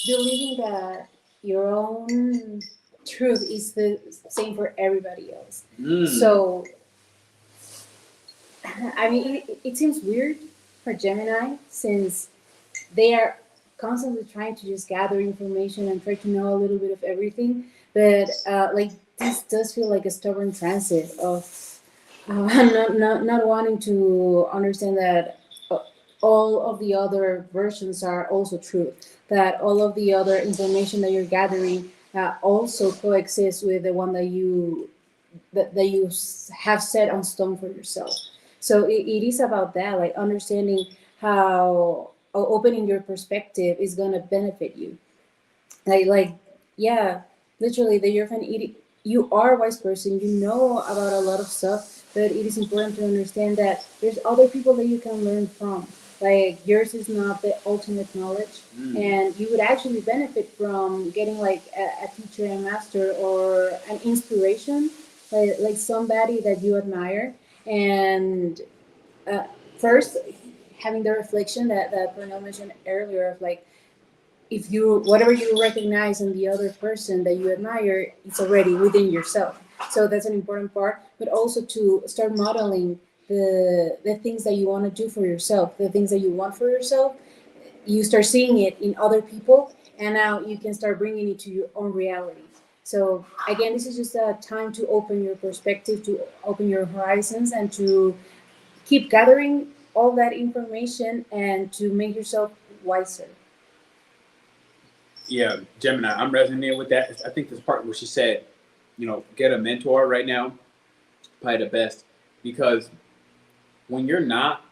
believing that your own truth is the same for everybody else. So, I mean, it seems weird for Gemini, since they are constantly trying to just gather information and try to know a little bit of everything. But like, this does feel like a stubborn transit of not wanting to understand that all of the other versions are also true, that all of the other information that you're gathering also coexists with the one that you have set on stone for yourself. So it is about that, like understanding how opening your perspective is going to benefit you. Like yeah, literally the Hierophant, you are a wise person, you know about a lot of stuff, but it is important to understand that there's other people that you can learn from. Like, yours is not the ultimate knowledge, and you would actually benefit from getting like a teacher, a master, or an inspiration, like somebody that you admire. And first, having the reflection that Pernell mentioned earlier of, like, if you, whatever you recognize in the other person that you admire, it's already within yourself. So that's an important part, but also to start modeling the things that you want to do for yourself, the things that you want for yourself. You start seeing it in other people, and now you can start bringing it to your own reality. So again, this is just a time to open your perspective, to open your horizons, and to keep gathering all that information and to make yourself wiser. Yeah, Gemini, I'm resonating with that. I think this part where she said, you know, get a mentor right now, probably the best, because when you're not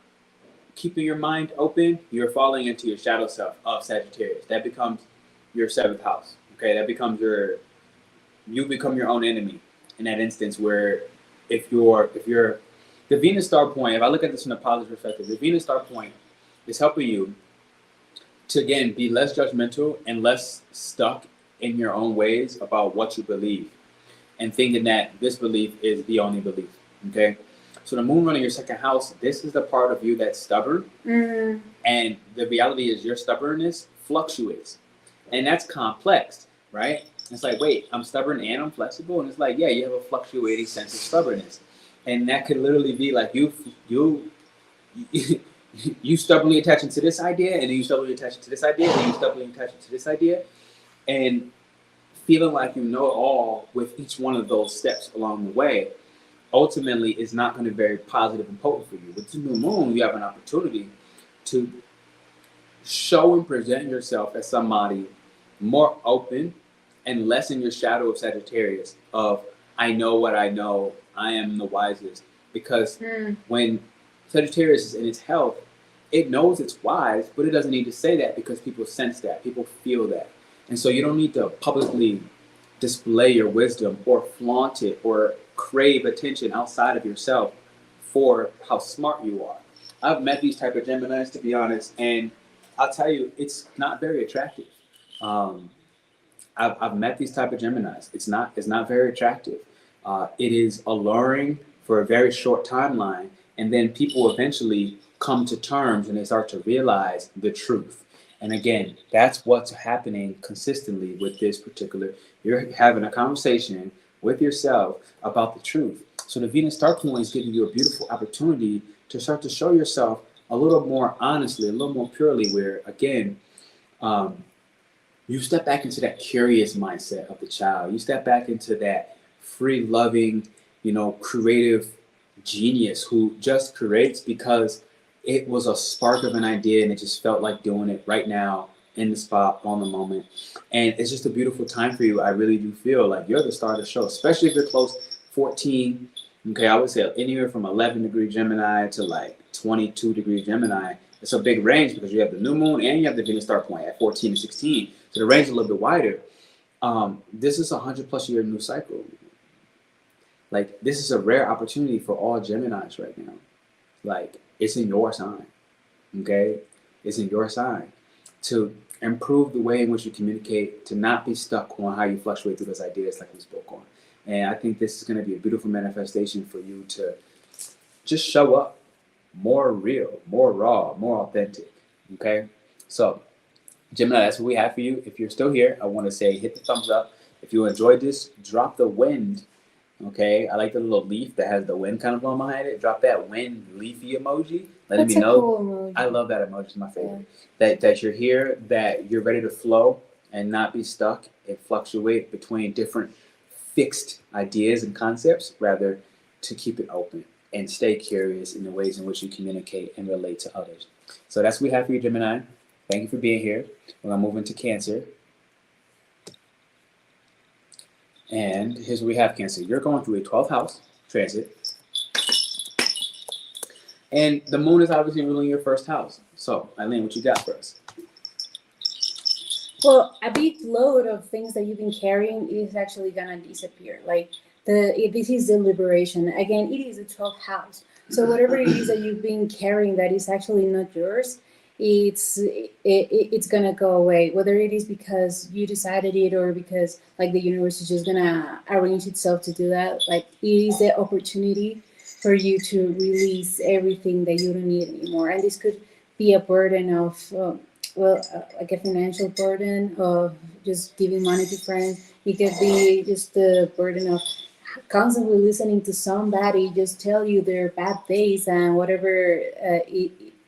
keeping your mind open, you're falling into your shadow self of Sagittarius. That becomes your seventh house. Okay, that becomes you become your own enemy in that instance, where if you're the Venus star point, if I look at this from a positive perspective, the Venus star point is helping you to, again, be less judgmental and less stuck in your own ways about what you believe, and thinking that this belief is the only belief. Okay, so the moon running your second house, this is the part of you that's stubborn, and the reality is your stubbornness fluctuates, and that's complex, right? It's like, wait, I'm stubborn and I'm flexible, and it's like, yeah, you have a fluctuating sense of stubbornness, and that could literally be like you stubbornly attaching to this idea, and then you stubbornly attaching to this idea, and then you stubbornly attaching to this idea, and feeling like you know it all with each one of those steps along the way, ultimately is not going to be very positive and potent for you. With the new moon, you have an opportunity to show and present yourself as somebody more open and less in your shadow of Sagittarius of, I know what I know, I am the wisest. Because when Sagittarius is in its health, it knows it's wise, but it doesn't need to say that because people sense that, people feel that. And so you don't need to publicly display your wisdom or flaunt it or crave attention outside of yourself for how smart you are. I've met these type of Geminis, to be honest, and I'll tell you, it's not very attractive. I've met these type of Geminis. It's not very attractive. It is alluring for a very short timeline, and then people eventually come to terms and they start to realize the truth. And again, that's what's happening consistently with this particular. You're having a conversation with yourself about the truth. So the Venus Star Point is giving you a beautiful opportunity to start to show yourself a little more honestly, a little more purely, where again, you step back into that curious mindset of the child. You step back into that free, loving, creative genius who just creates because it was a spark of an idea and it just felt like doing it right now in the spot on the moment. And it's just a beautiful time for you. I really do feel like you're the star of the show, especially if you're close 14. Okay, I would say anywhere from 11-degree Gemini to like 22-degree Gemini. It's a big range because you have the new moon and you have the Venus Star Point at 14 and 16. So the range is a little bit wider. This is a 100+ year new cycle. Like, this is a rare opportunity for all Geminis right now. Like, it's in your sign, okay? It's in your sign to improve the way in which you communicate, to not be stuck on how you fluctuate through those ideas like we spoke on. And I think this is going to be a beautiful manifestation for you to just show up more real, more raw, more authentic, okay? So, Gemini, that's what we have for you. If you're still here, I want to say hit the thumbs up. If you enjoyed this, drop the wind. Okay, I like the little leaf that has the wind kind of blowing behind it. Drop that wind leafy emoji. Letting me know. Cool emoji. I love that emoji. It's my favorite. Yeah. That you're here, that you're ready to flow and not be stuck and fluctuate between different fixed ideas and concepts, rather to keep it open and stay curious in the ways in which you communicate and relate to others. So that's what we have for you, Gemini. Thank you for being here. We're going to move into Cancer. And here's what we have, Cancer. You're going through a 12th house transit. And the moon is obviously ruling your first house. So, Eileen, what you got for us? Well, a big load of things that you've been carrying is actually going to disappear. Like, this is the liberation. Again, it is a 12th house. So whatever it is that you've been carrying that is actually not yours, it's gonna go away, whether it is because you decided it or because like the universe is just gonna arrange itself to do that. Like, it is the opportunity for you to release everything that you don't need anymore. And this could be a burden of like a financial burden of just giving money to friends. It could be just the burden of constantly listening to somebody just tell you their bad days and whatever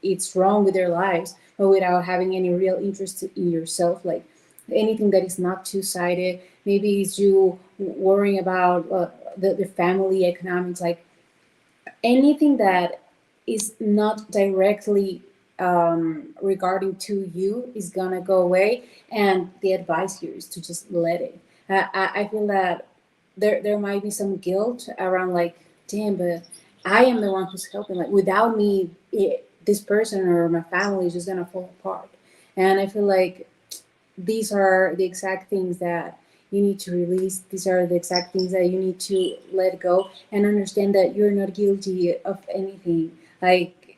it's wrong with their lives, but without having any real interest in yourself. Like, anything that is not two-sided. Maybe it's you worrying about the family economics. Like, anything that is not directly regarding to you is gonna go away. And the advice here is to just let it. I feel that there might be some guilt around, like, damn, but I am the one who's helping. Like, without me, this person or my family is just gonna fall apart. And I feel like these are the exact things that you need to release. These are the exact things that you need to let go and understand that you're not guilty of anything. Like,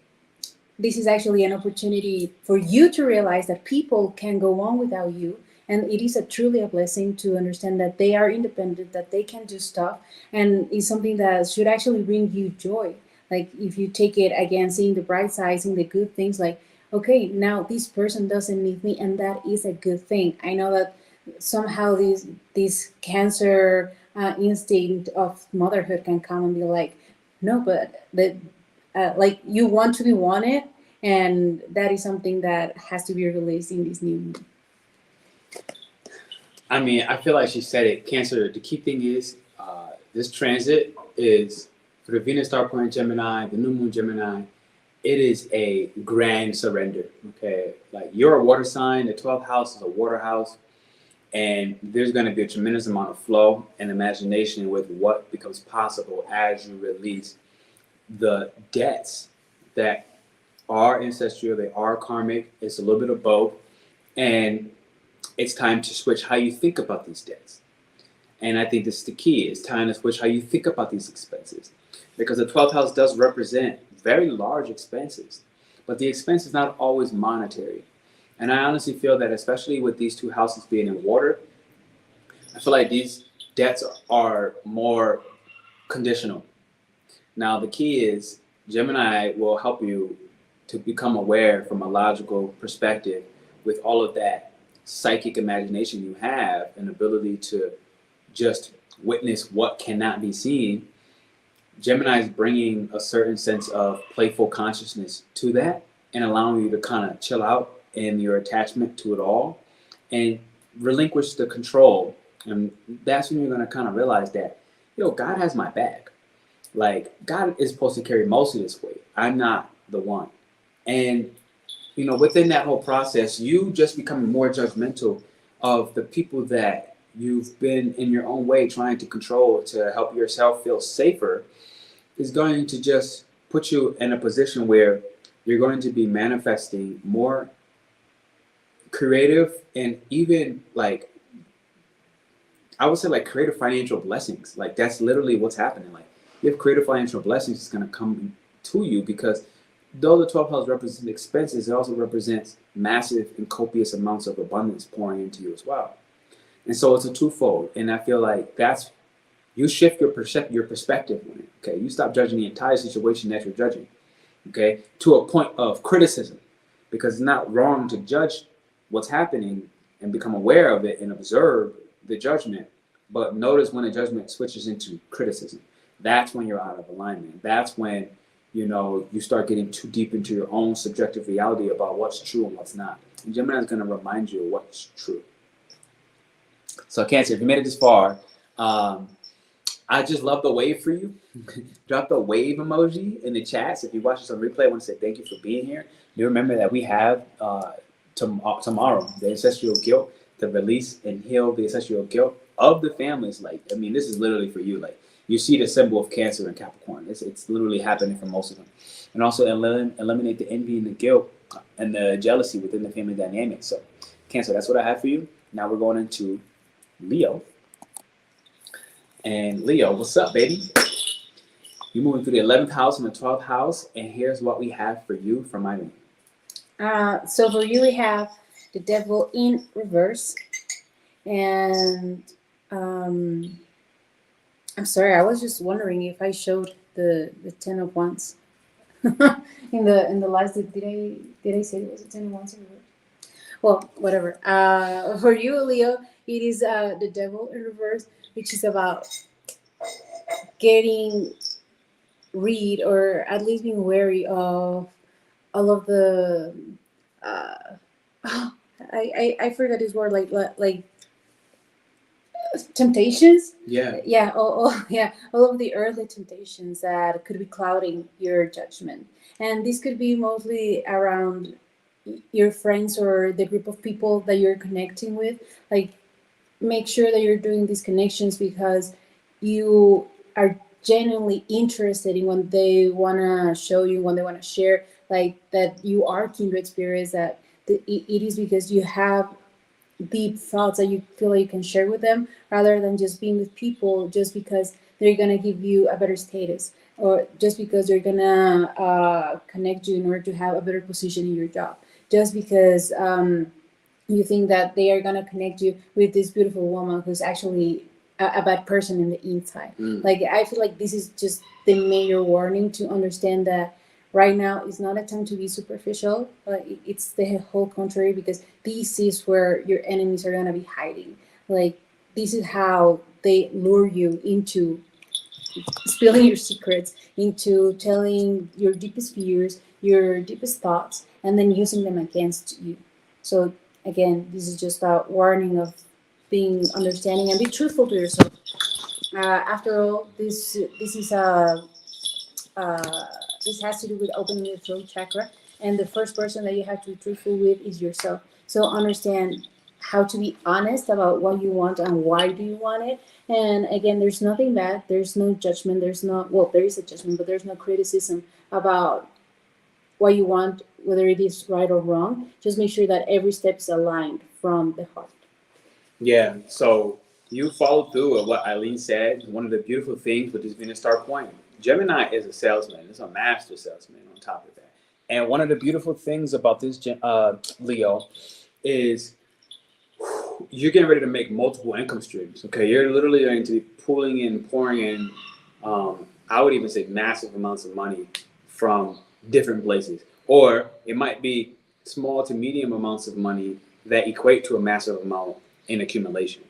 this is actually an opportunity for you to realize that people can go on without you. And it is truly a blessing to understand that they are independent, that they can do stuff, and it's something that should actually bring you joy. Like, if you take it again, seeing the bright side, seeing the good things, like, okay, now this person doesn't need me, and that is a good thing. I know that somehow this Cancer instinct of motherhood can come and be like, no, but like, you want to be wanted, and that is something that has to be released in this new moon. I mean, I feel like she said it. Cancer, the key thing is this transit is for the Venus Star Point Gemini, the new moon Gemini. It is a grand surrender, okay? Like, you're a water sign. The 12th house is a water house. And there's going to be a tremendous amount of flow and imagination with what becomes possible as you release the debts that are ancestral, they are karmic. It's a little bit of both. And it's time to switch how you think about these debts. And I think this is the key. It's time to switch how you think about these expenses. Because the 12th house does represent very large expenses. But the expense is not always monetary. And I honestly feel that, especially with these two houses being in water, I feel like these debts are more conditional. Now, the key is Gemini will help you to become aware from a logical perspective with all of that psychic imagination you have and ability to just witness what cannot be seen. Gemini is bringing a certain sense of playful consciousness to that and allowing you to kind of chill out in your attachment to it all and relinquish the control. And that's when you're going to kind of realize that, God has my back. Like, God is supposed to carry most of this weight. I'm not the one. And, within that whole process, you just becoming more judgmental of the people that you've been in your own way trying to control to help yourself feel safer is going to just put you in a position where you're going to be manifesting more creative and even like, I would say like creative financial blessings. Like that's literally what's happening. Like you have creative financial blessings that's going to come to you because though the 12th house represents expenses, it also represents massive and copious amounts of abundance pouring into you as well. And so it's a twofold. And I feel like that's, you shift your perspective on it. Okay, you stop judging the entire situation that you're judging. Okay, to a point of criticism, because it's not wrong to judge what's happening and become aware of it and observe the judgment. But notice when a judgment switches into criticism, that's when you're out of alignment. That's when you start getting too deep into your own subjective reality about what's true and what's not. And Gemini is going to remind you of what's true. So Cancer, if you made it this far, I just love the wave for you. Drop the wave emoji in the chats. If you watch this on replay, I want to say thank you for being here. Do remember that we have tomorrow the ancestral guilt, to release and heal the ancestral guilt of the families. Like, I mean, this is literally for you. Like, you see the symbol of Cancer in Capricorn. It's literally happening for most of them. And also eliminate the envy and the guilt and the jealousy within the family dynamic. So, Cancer, that's what I have for you. Now we're going into Leo. And Leo, what's up, baby? You're moving through the 11th house and the 12th house, and here's what we have for you from Irene. So for you, we have the Devil in reverse, and I'm sorry, I was just wondering if I showed the 10 of Wands in the last. Did I say it was a 10 of Wands in reverse? Well, whatever. For you, Leo, it is the Devil in reverse, which is about getting rid or at least being wary of all of the I forgot this word, like temptations. All of the earthly temptations that could be clouding your judgment, and this could be mostly around your friends or the group of people that you're connecting with. Like, make sure that you're doing these connections because you are genuinely interested in what they want to show you, what they want to share, like that you are kindred spirits, that it is because you have deep thoughts that you feel like you can share with them, rather than just being with people just because they're going to give you a better status, or just because they're going to connect you in order to have a better position in your job, just because you think that they are going to connect you with this beautiful woman who's actually a bad person in the inside. Like, I feel like this is just the major warning to understand that right now is not a time to be superficial. It's the whole contrary, because this is where your enemies are going to be hiding. Like, this is how they lure you into spilling your secrets, into telling your deepest fears, your deepest thoughts, and then using them against you. So again, this is just a warning of being understanding and be truthful to yourself. After all, this has to do with opening your throat chakra, and the first person that you have to be truthful with is yourself. So understand how to be honest about what you want and why do you want it. And again, there's nothing bad. There's no judgment. There is a judgment, but there's no criticism about what you want, whether it is right or wrong. Just make sure that every step is aligned from the heart. Yeah, so you followed through with what Eileen said. One of the beautiful things with this Venus star point, Gemini is a salesman. It's a master salesman on top of that. And one of the beautiful things about this Leo is you're getting ready to make multiple income streams. Okay, you're literally going to be pulling in, pouring in. I would even say massive amounts of money from different places, or it might be small to medium amounts of money that equate to a massive amount in accumulation.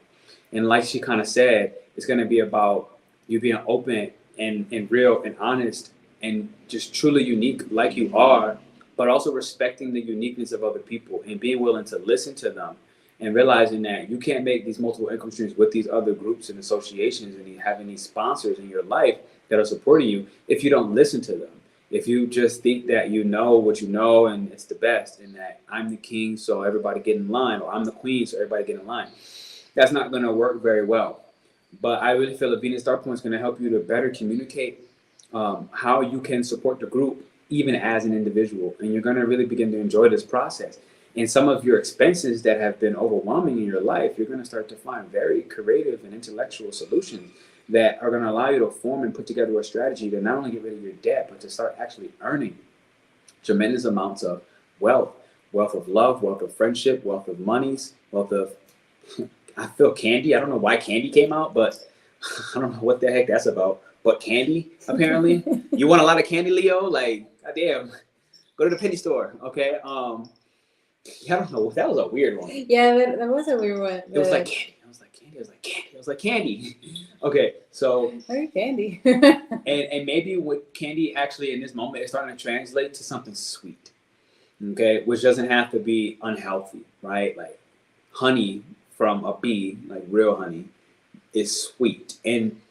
And like she kind of said, it's going to be about you being open and real and honest and just truly unique like you are, but also respecting the uniqueness of other people and being willing to listen to them and realizing that you can't make these multiple income streams with these other groups and associations and having these sponsors in your life that are supporting you if you don't listen to them. If you just think that you know what you know and it's the best and that I'm the king so everybody get in line, or I'm the queen so everybody get in line, that's not going to work very well. But I really feel that Venus Star Point is going to help you to better communicate how you can support the group even as an individual. And you're going to really begin to enjoy this process. And some of your expenses that have been overwhelming in your life, you're going to start to find very creative and intellectual solutions that are going to allow you to form and put together a strategy to not only get rid of your debt, but to start actually earning tremendous amounts of wealth of love, wealth of friendship, wealth of monies, wealth of, I feel candy. I don't know why candy came out, but I don't know what the heck that's about. But candy, apparently. You want a lot of candy, Leo? Like, goddamn. Go to the penny store, okay? Yeah, I don't know. That was a weird one. Yeah, that was a weird one. It was like candy. I was like candy. I was like candy. I was like candy. Okay, so. Very candy. and maybe what candy actually in this moment is starting to translate to something sweet, okay? Which doesn't have to be unhealthy, right? Like honey from a bee, like real honey, is sweet. And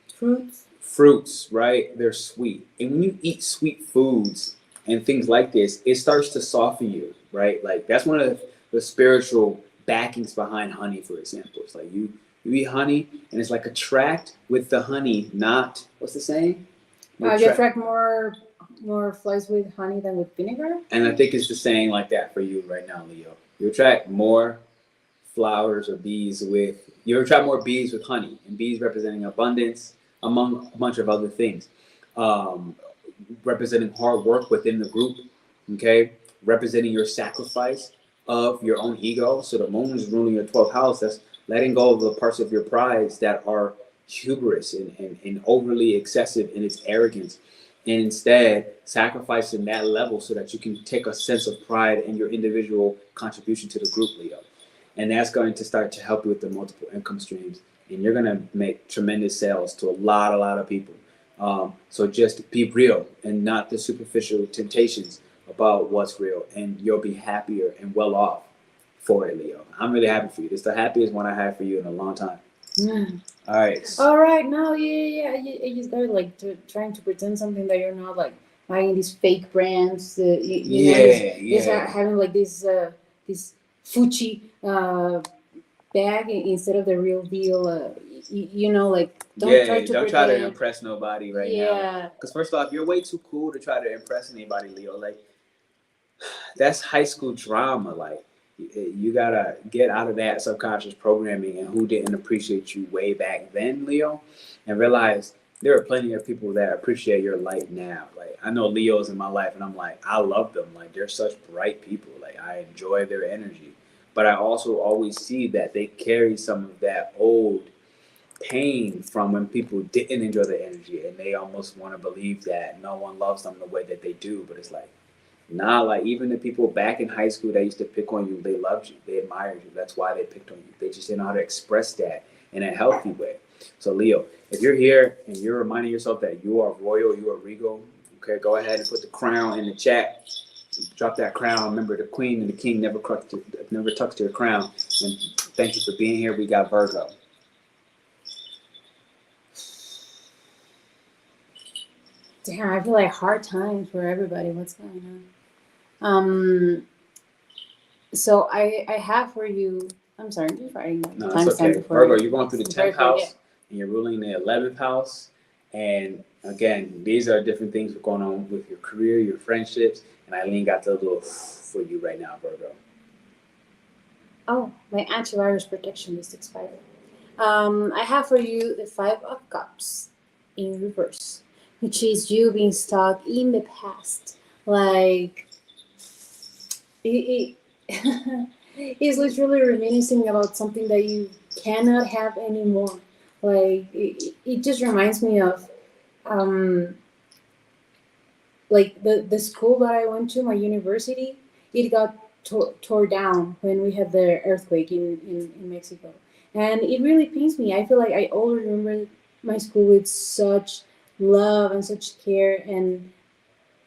fruits, right? They're sweet. And when you eat sweet foods and things like this, it starts to soften you, right? Like that's one of the spiritual backings behind honey, for example. It's like you eat honey and it's like attract with the honey, not, what's the saying? You attract more flies with honey than with vinegar? And I think it's the saying like that for you right now, Leo. You attract more flowers or bees you attract more bees with honey, and bees representing abundance, among a bunch of other things. Representing hard work within the group, okay? Representing your sacrifice of your own ego. So the moon is ruling your 12th house. That's letting go of the parts of your pride that are hubris and overly excessive in its arrogance. And instead, sacrificing that level so that you can take a sense of pride in your individual contribution to the group, Leo. And that's going to start to help you with the multiple income streams. And you're going to make tremendous sales to a lot of people. So just be real and not the superficial temptations about what's real. And you'll be happier and well off for it, Leo. I'm really happy for you. It's the happiest one I had for you in a long time. All right. All right. No, yeah. You start like trying to pretend something that you're not, like buying these fake brands. Just having like this Fuji bag instead of the real deal. Like don't try to impress nobody right now. Because first off, you're way too cool to try to impress anybody, Leo. Like that's high school drama. Like you gotta get out of that subconscious programming and who didn't appreciate you way back then, Leo, and realize there are plenty of people that appreciate your light now. Like I know Leos in my life, and I'm like, I love them. Like they're such bright people. Like I enjoy their energy. But I also always see that they carry some of that old pain from when people didn't enjoy their energy, and they almost want to believe that no one loves them the way that they do. But it's like, nah, like even the people back in high school that used to pick on you, they loved you, they admired you. That's why they picked on you. They just didn't know how to express that in a healthy way. So Leo, if you're here and you're reminding yourself that you are royal, you are regal, okay, go ahead and put the crown in the chat. Drop that crown. Remember, the queen and the king never tucks to your crown. And thank you for being here. We got Virgo. Damn, I feel like hard times for everybody. What's going on? So I have for you. I'm sorry, I'm just writing. No, it's okay. Virgo, you're going through the 10th house, and you're ruling the 11th house. And again, these are different things going on with your career, your friendships. And Eileen got the little for you right now, Virgo. Oh, my antivirus protection is expired. I have for you the 5 of Cups in reverse, which is you being stuck in the past. Like it it's literally reminiscing about something that you cannot have anymore. Like it just reminds me of um like the school that I went to, my university. It got tore down when we had the earthquake in Mexico, and it really pains me. I feel like I always remember my school with such love and such care, and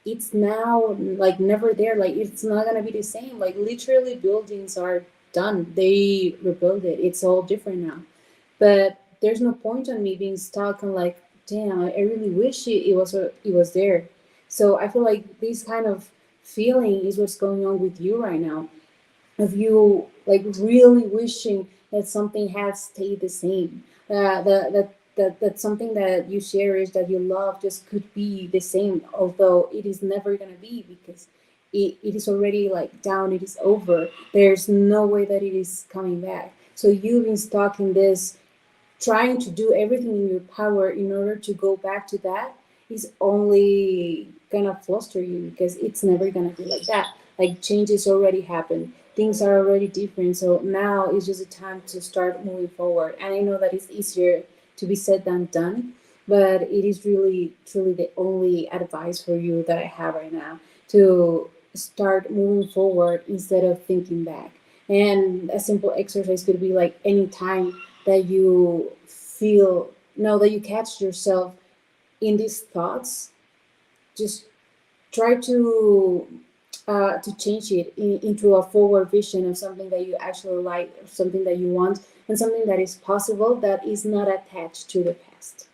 it's now like never there. Like it's not gonna be the same. Like literally buildings are done, they rebuild it, it's all different now. But there's no point on me being stuck and like, damn, I really wish it was there. So I feel like this kind of feeling is what's going on with you right now, of you like really wishing that something had stayed the same. That something that you cherish, that you love, just could be the same, although it is never gonna be, because it is already like down, it is over. There's no way that it is coming back. So you've been stuck in this, trying to do everything in your power in order to go back to that, is only gonna fluster you, because it's never gonna be like that. Like changes already happened, things are already different. So now is just a time to start moving forward. And I know that it's easier to be said than done, but it is really truly the only advice for you that I have right now, to start moving forward instead of thinking back. And a simple exercise could be like anytime that you feel, no, that you catch yourself in these thoughts, just try to change it into a forward vision of something that you actually like, something that you want, and something that is possible, that is not attached to the past.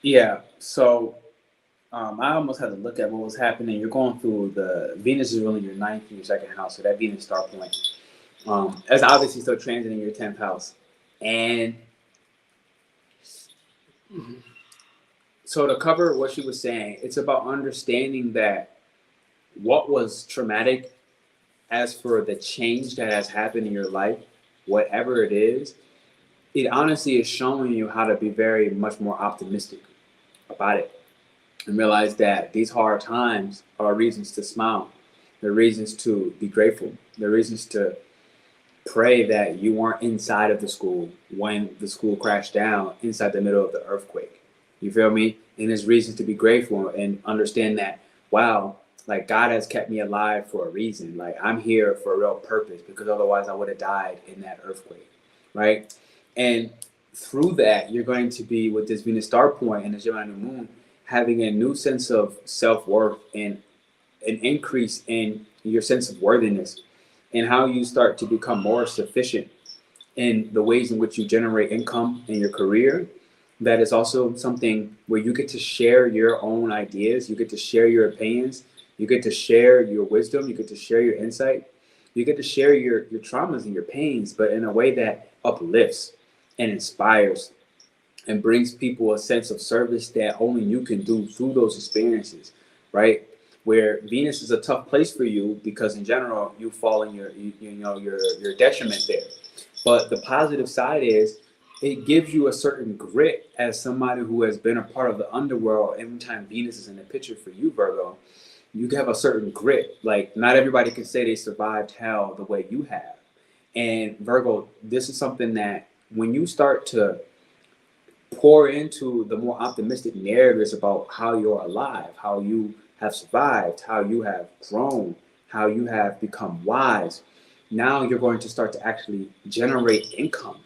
Yeah. So I almost had to look at what was happening. You're going through the Venus is really your ninth and your second house, so that Venus star point. That's obviously still transiting your 10th house, and so to cover what she was saying, it's about understanding that what was traumatic, as for the change that has happened in your life, whatever it is, it honestly is showing you how to be very much more optimistic about it, and realize that these hard times are reasons to smile. They're reasons to be grateful. They're reasons to pray that you weren't inside of the school when the school crashed down inside the middle of the earthquake. You feel me? And there's reasons to be grateful and understand that, wow, like God has kept me alive for a reason. Like I'm here for a real purpose, because otherwise I would have died in that earthquake, right? And through that, you're going to be, with this Venus star point and the Gemini new moon, having a new sense of self-worth and an increase in your sense of worthiness, and how you start to become more sufficient in the ways in which you generate income in your career. That is also something where you get to share your own ideas, you get to share your opinions, you get to share your wisdom, you get to share your insight, you get to share your traumas and your pains, but in a way that uplifts and inspires and brings people a sense of service that only you can do through those experiences, right? Where Venus is a tough place for you, because in general you fall in your detriment there. But the positive side is it gives you a certain grit as somebody who has been a part of the underworld. Every time Venus is in the picture for you, Virgo, you have a certain grit. Like not everybody can say they survived hell the way you have. And Virgo, this is something that when you start to pour into the more optimistic narratives about how you're alive, how you have survived, how you have grown, how you have become wise, now you're going to start to actually generate income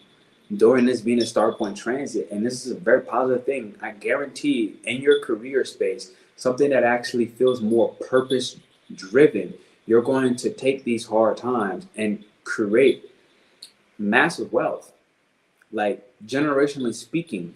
during this Venus star point transit. And this is a very positive thing. I guarantee in your career space, something that actually feels more purpose driven, you're going to take these hard times and create massive wealth, like generationally speaking.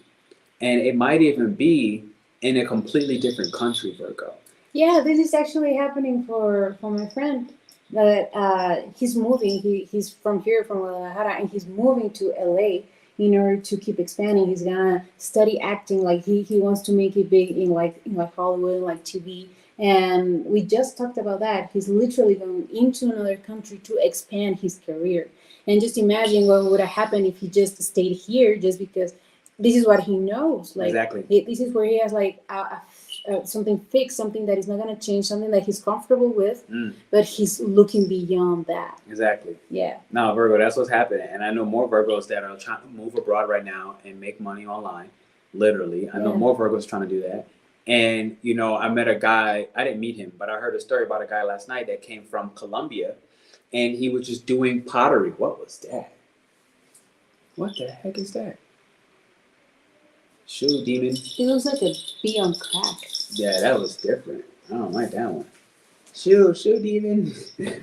And it might even be in a completely different country, Virgo. Yeah, this is actually happening for my friend. That he's moving. He's from here, from Guadalajara, and he's moving to LA in order to keep expanding. He's gonna study acting. Like he wants to make it big in like Hollywood, like TV. And we just talked about that. He's literally going into another country to expand his career. And just imagine what would have happened if he just stayed here, just because this is what he knows. Like Exactly. this is where he has like something fixed, something that is not going to change, something that he's comfortable with, Mm. but he's looking beyond that. Exactly. Yeah. No, Virgo, that's what's happening. And I know more Virgos that are trying to move abroad right now and make money online. Literally. I know Yeah. more Virgos trying to do that. And, you know, I met a guy, I didn't meet him, but I heard a story about a guy last night that came from Colombia and he was just doing pottery. What was that? What the heck is that? Shoe demon. It looks like a bee on crack. Yeah, that was different. I don't like that one. Shoe demon.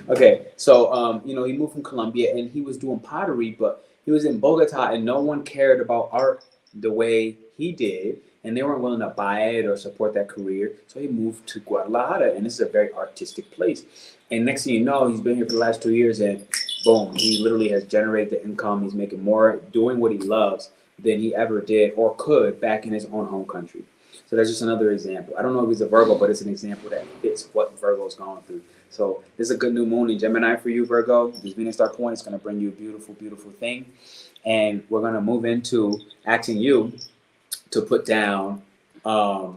Okay, so you know, he moved from Colombia and he was doing pottery, but he was in Bogota and no one cared about art the way he did, and they weren't willing to buy it or support that career. So he moved to Guadalajara, and this is a very artistic place. And next thing you know, he's been here for the last 2 years, and boom, he literally has generated the income. He's making more doing what he loves than he ever did or could back in his own home country. So that's just another example. I don't know if he's a Virgo, but it's an example that fits what Virgo's going through. So this is a good new moon in Gemini for you, Virgo. This Venus star point is going to bring you a beautiful, beautiful thing. And we're going to move into asking you to put down a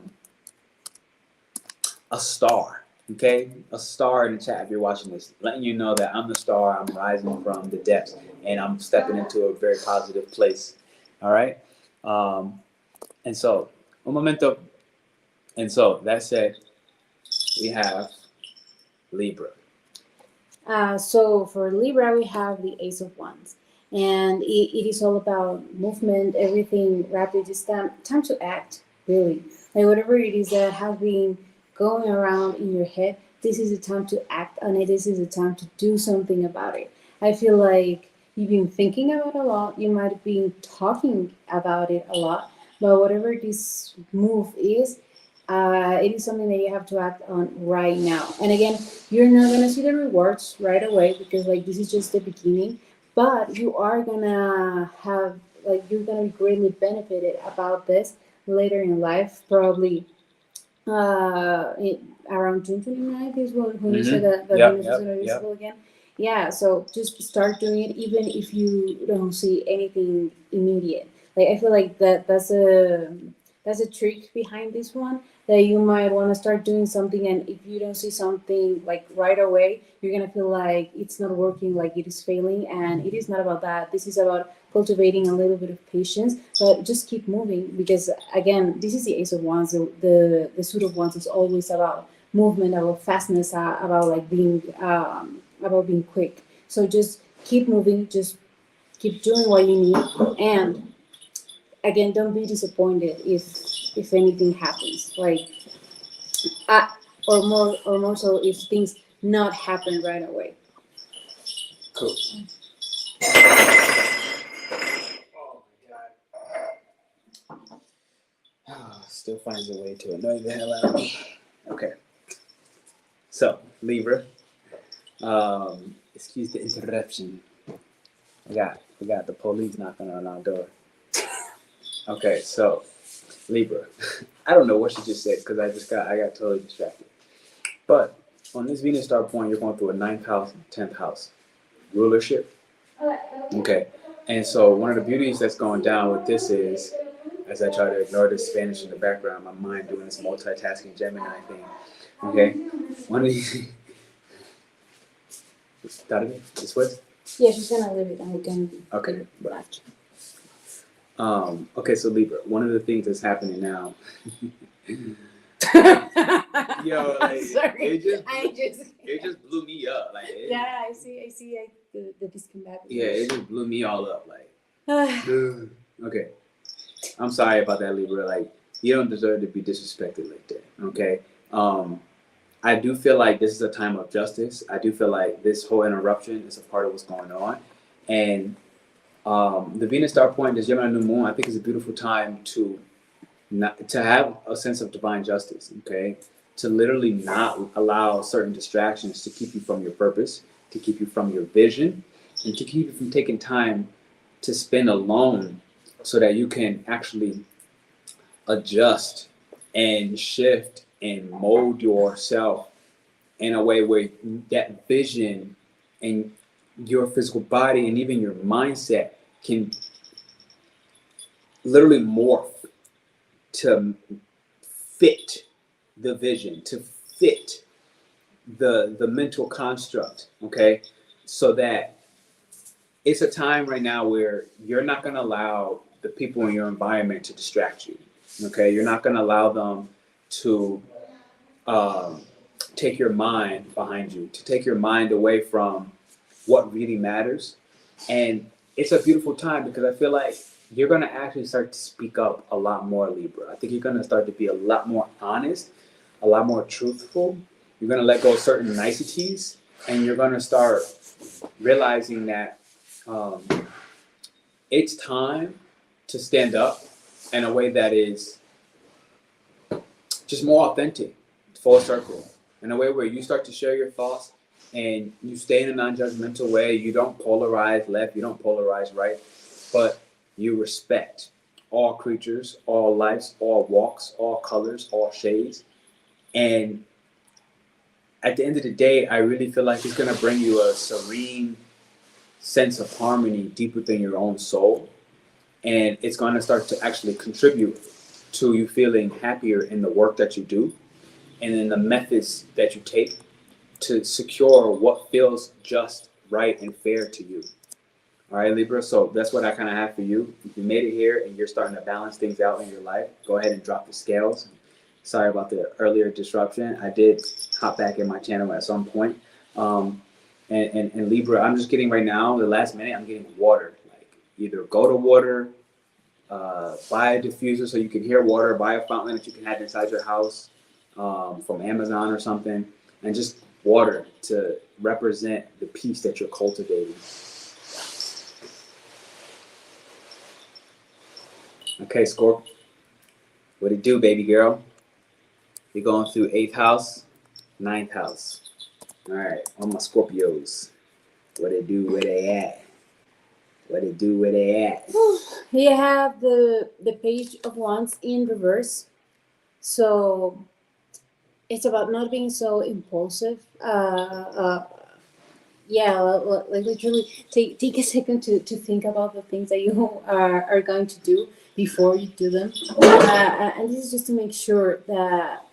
star, okay? A star in the chat if you're watching this, letting you know that I'm the star, I'm rising from the depths, and I'm stepping into a very positive place, all right? And so, un momento. And so, that said, we have Libra. So for Libra, we have the Ace of Wands. And it is all about movement, everything rapid. It's time to act, really. Like whatever it is that has been going around in your head, this is the time to act on it. This is the time to do something about it. I feel like you've been thinking about it a lot. You might have been talking about it a lot. But whatever this move is, it is something that you have to act on right now. And again, you're not going to see the rewards right away because like this is just the beginning. But you are gonna have like you're gonna be greatly benefited about this later in life, probably around June 29th is when you said that Venus is gonna be visible again. Yeah, so just start doing it even if you don't see anything immediate. Like I feel like that's a trick behind this one that you might want to start doing something, and if you don't see something like right away, you're gonna feel like it's not working, like it is failing, and it is not about that. This is about cultivating a little bit of patience, but just keep moving because again, this is the Ace of Wands. The Suit of Wands is always about movement, about fastness, about like being quick. So just keep moving, just keep doing what you need, and again, don't be disappointed if anything happens. Like, or more so if things not happen right away. Cool. Still finds a way to annoy the hell out of me. Okay. So, Libra. Excuse the interruption. We got the police knocking on our door. Okay, so Libra. I don't know what she just said because I got totally distracted. But on this Venus star point, you're going through a 9th house, 10th house rulership. Okay, and so one of the beauties that's going down with this is, as I try to ignore the Spanish in the background, my mind doing this multitasking Gemini thing. Okay, one of these. Started it? This was? Yeah, she's gonna leave it and we can. Okay. Okay, so Libra, one of the things that's happening now. Yo, like, sorry. It just blew me up. Like, yeah, I see. The disconnect. Yeah, it just blew me all up. Like, okay, I'm sorry about that, Libra. Like, you don't deserve to be disrespected like that. Okay. I do feel like this is a time of justice. I do feel like this whole interruption is a part of what's going on, and the Venus star point, this Gemini new moon, I think is a beautiful time to have a sense of divine justice, okay? To literally not allow certain distractions to keep you from your purpose, to keep you from your vision, and to keep you from taking time to spend alone so that you can actually adjust and shift and mold yourself in a way where that vision and your physical body and even your mindset can literally morph to fit the vision, to fit the mental construct, okay? So that it's a time right now where you're not going to allow the people in your environment to distract you, okay? You're not going to allow them to take your mind behind you, to take your mind away from what really matters. And it's a beautiful time because I feel like you're going to actually start to speak up a lot more, Libra. I think you're going to start to be a lot more honest, a lot more truthful. You're going to let go of certain niceties, and you're going to start realizing that it's time to stand up in a way that is just more authentic, full circle, in a way where you start to share your thoughts and you stay in a non-judgmental way. You don't polarize left, you don't polarize right, but you respect all creatures, all lives, all walks, all colors, all shades. And at the end of the day, I really feel like it's going to bring you a serene sense of harmony deep within your own soul. And it's going to start to actually contribute to you feeling happier in the work that you do and in the methods that you take to secure what feels just, right, and fair to you. All right, Libra, so that's what I kind of have for you. If you made it here and you're starting to balance things out in your life, go ahead and drop the scales. Sorry about the earlier disruption. I did hop back in my channel at some point. And Libra, I'm just getting right now, the last minute, I'm getting water. Like either go to water, buy a diffuser so you can hear water, buy a fountain that you can have inside your house from Amazon or something, and just water to represent the peace that you're cultivating. Okay, Scorp, what it do, baby girl? You're going through 8th house, 9th house. All right, all my Scorpios. What it do, where they at? What it do, where they at? You have the Page of Wands in reverse. So it's about not being so impulsive. Like literally take a second to think about the things that you are going to do before you do them. And this is just to make sure that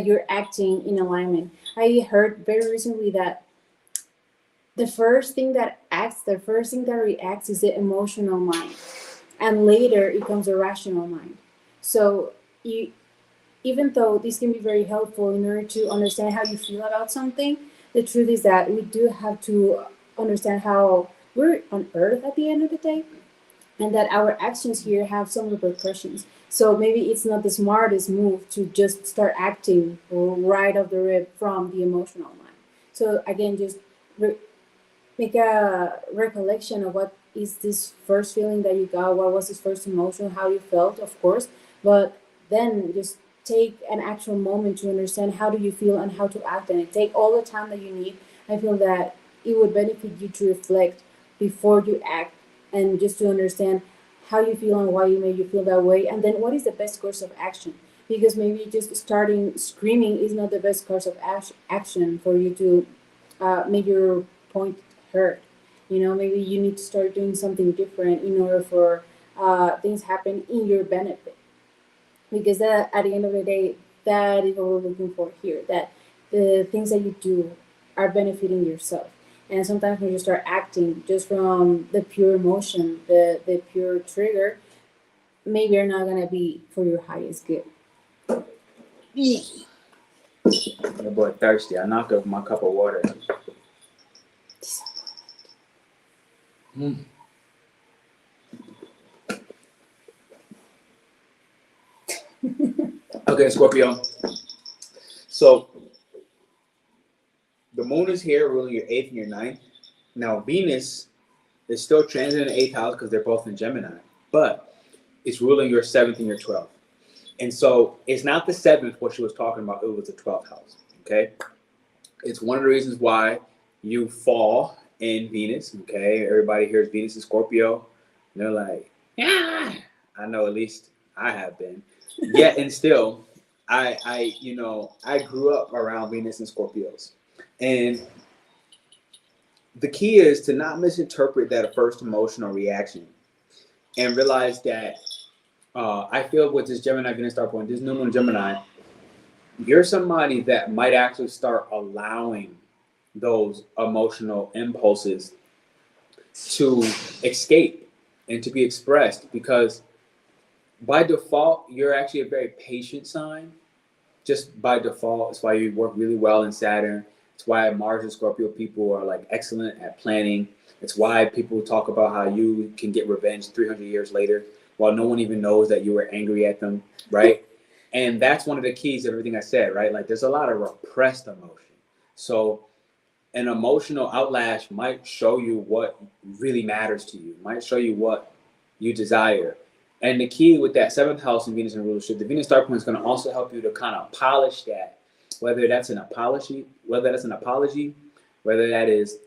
you're acting in alignment. I heard very recently that the first thing that reacts is the emotional mind, and later it comes a rational mind. So even though this can be very helpful in order to understand how you feel about something, the truth is that we do have to understand how we're on Earth at the end of the day, and that our actions here have some repercussions. So maybe it's not the smartest move to just start acting right off the rip from the emotional mind. So again, just make a recollection of what is this first feeling that you got, what was this first emotion, how you felt, of course, but then just take an actual moment to understand how do you feel and how to act on it. Take all the time that you need. I feel that it would benefit you to reflect before you act, and just to understand how you feel and why you made you feel that way, and then what is the best course of action. Because maybe just starting screaming is not the best course of action for you to make your point heard. Maybe you need to start doing something different in order for things happen in your benefit. Because at the end of the day, that is what we're looking for here, that the things that you do are benefiting yourself. And sometimes when you start acting just from the pure emotion, the pure trigger, maybe you're not going to be for your highest good. That boy thirsty. I knocked over my cup of water. Okay, Scorpio. So the moon is here ruling your 8th and your 9th. Now Venus is still transiting in the 8th house because they're both in Gemini, but it's ruling your 7th and your 12th. And so it's not the 7th what she was talking about, it was the 12th house. Okay. It's one of the reasons why you fall in Venus. Okay. Everybody hears Venus and Scorpio. And they're like, yeah, I know, at least I have been. Yet and still, I grew up around Venus and Scorpios. And the key is to not misinterpret that first emotional reaction and realize that I feel with this Gemini Venus star point, this new moon Gemini, you're somebody that might actually start allowing those emotional impulses to escape and to be expressed, because by default, you're actually a very patient sign. Just by default, it's why you work really well in Saturn. It's why Mars and Scorpio people are like excellent at planning. It's why people talk about how you can get revenge 300 years later while no one even knows that you were angry at them, right? And that's one of the keys of everything I said, right? Like there's a lot of repressed emotion. So an emotional outlash might show you what really matters to you, might show you what you desire. And the key with that seventh house in Venus and rulership, the Venus star point is going to also help you to kind of polish that, whether that's an apology, whether that is,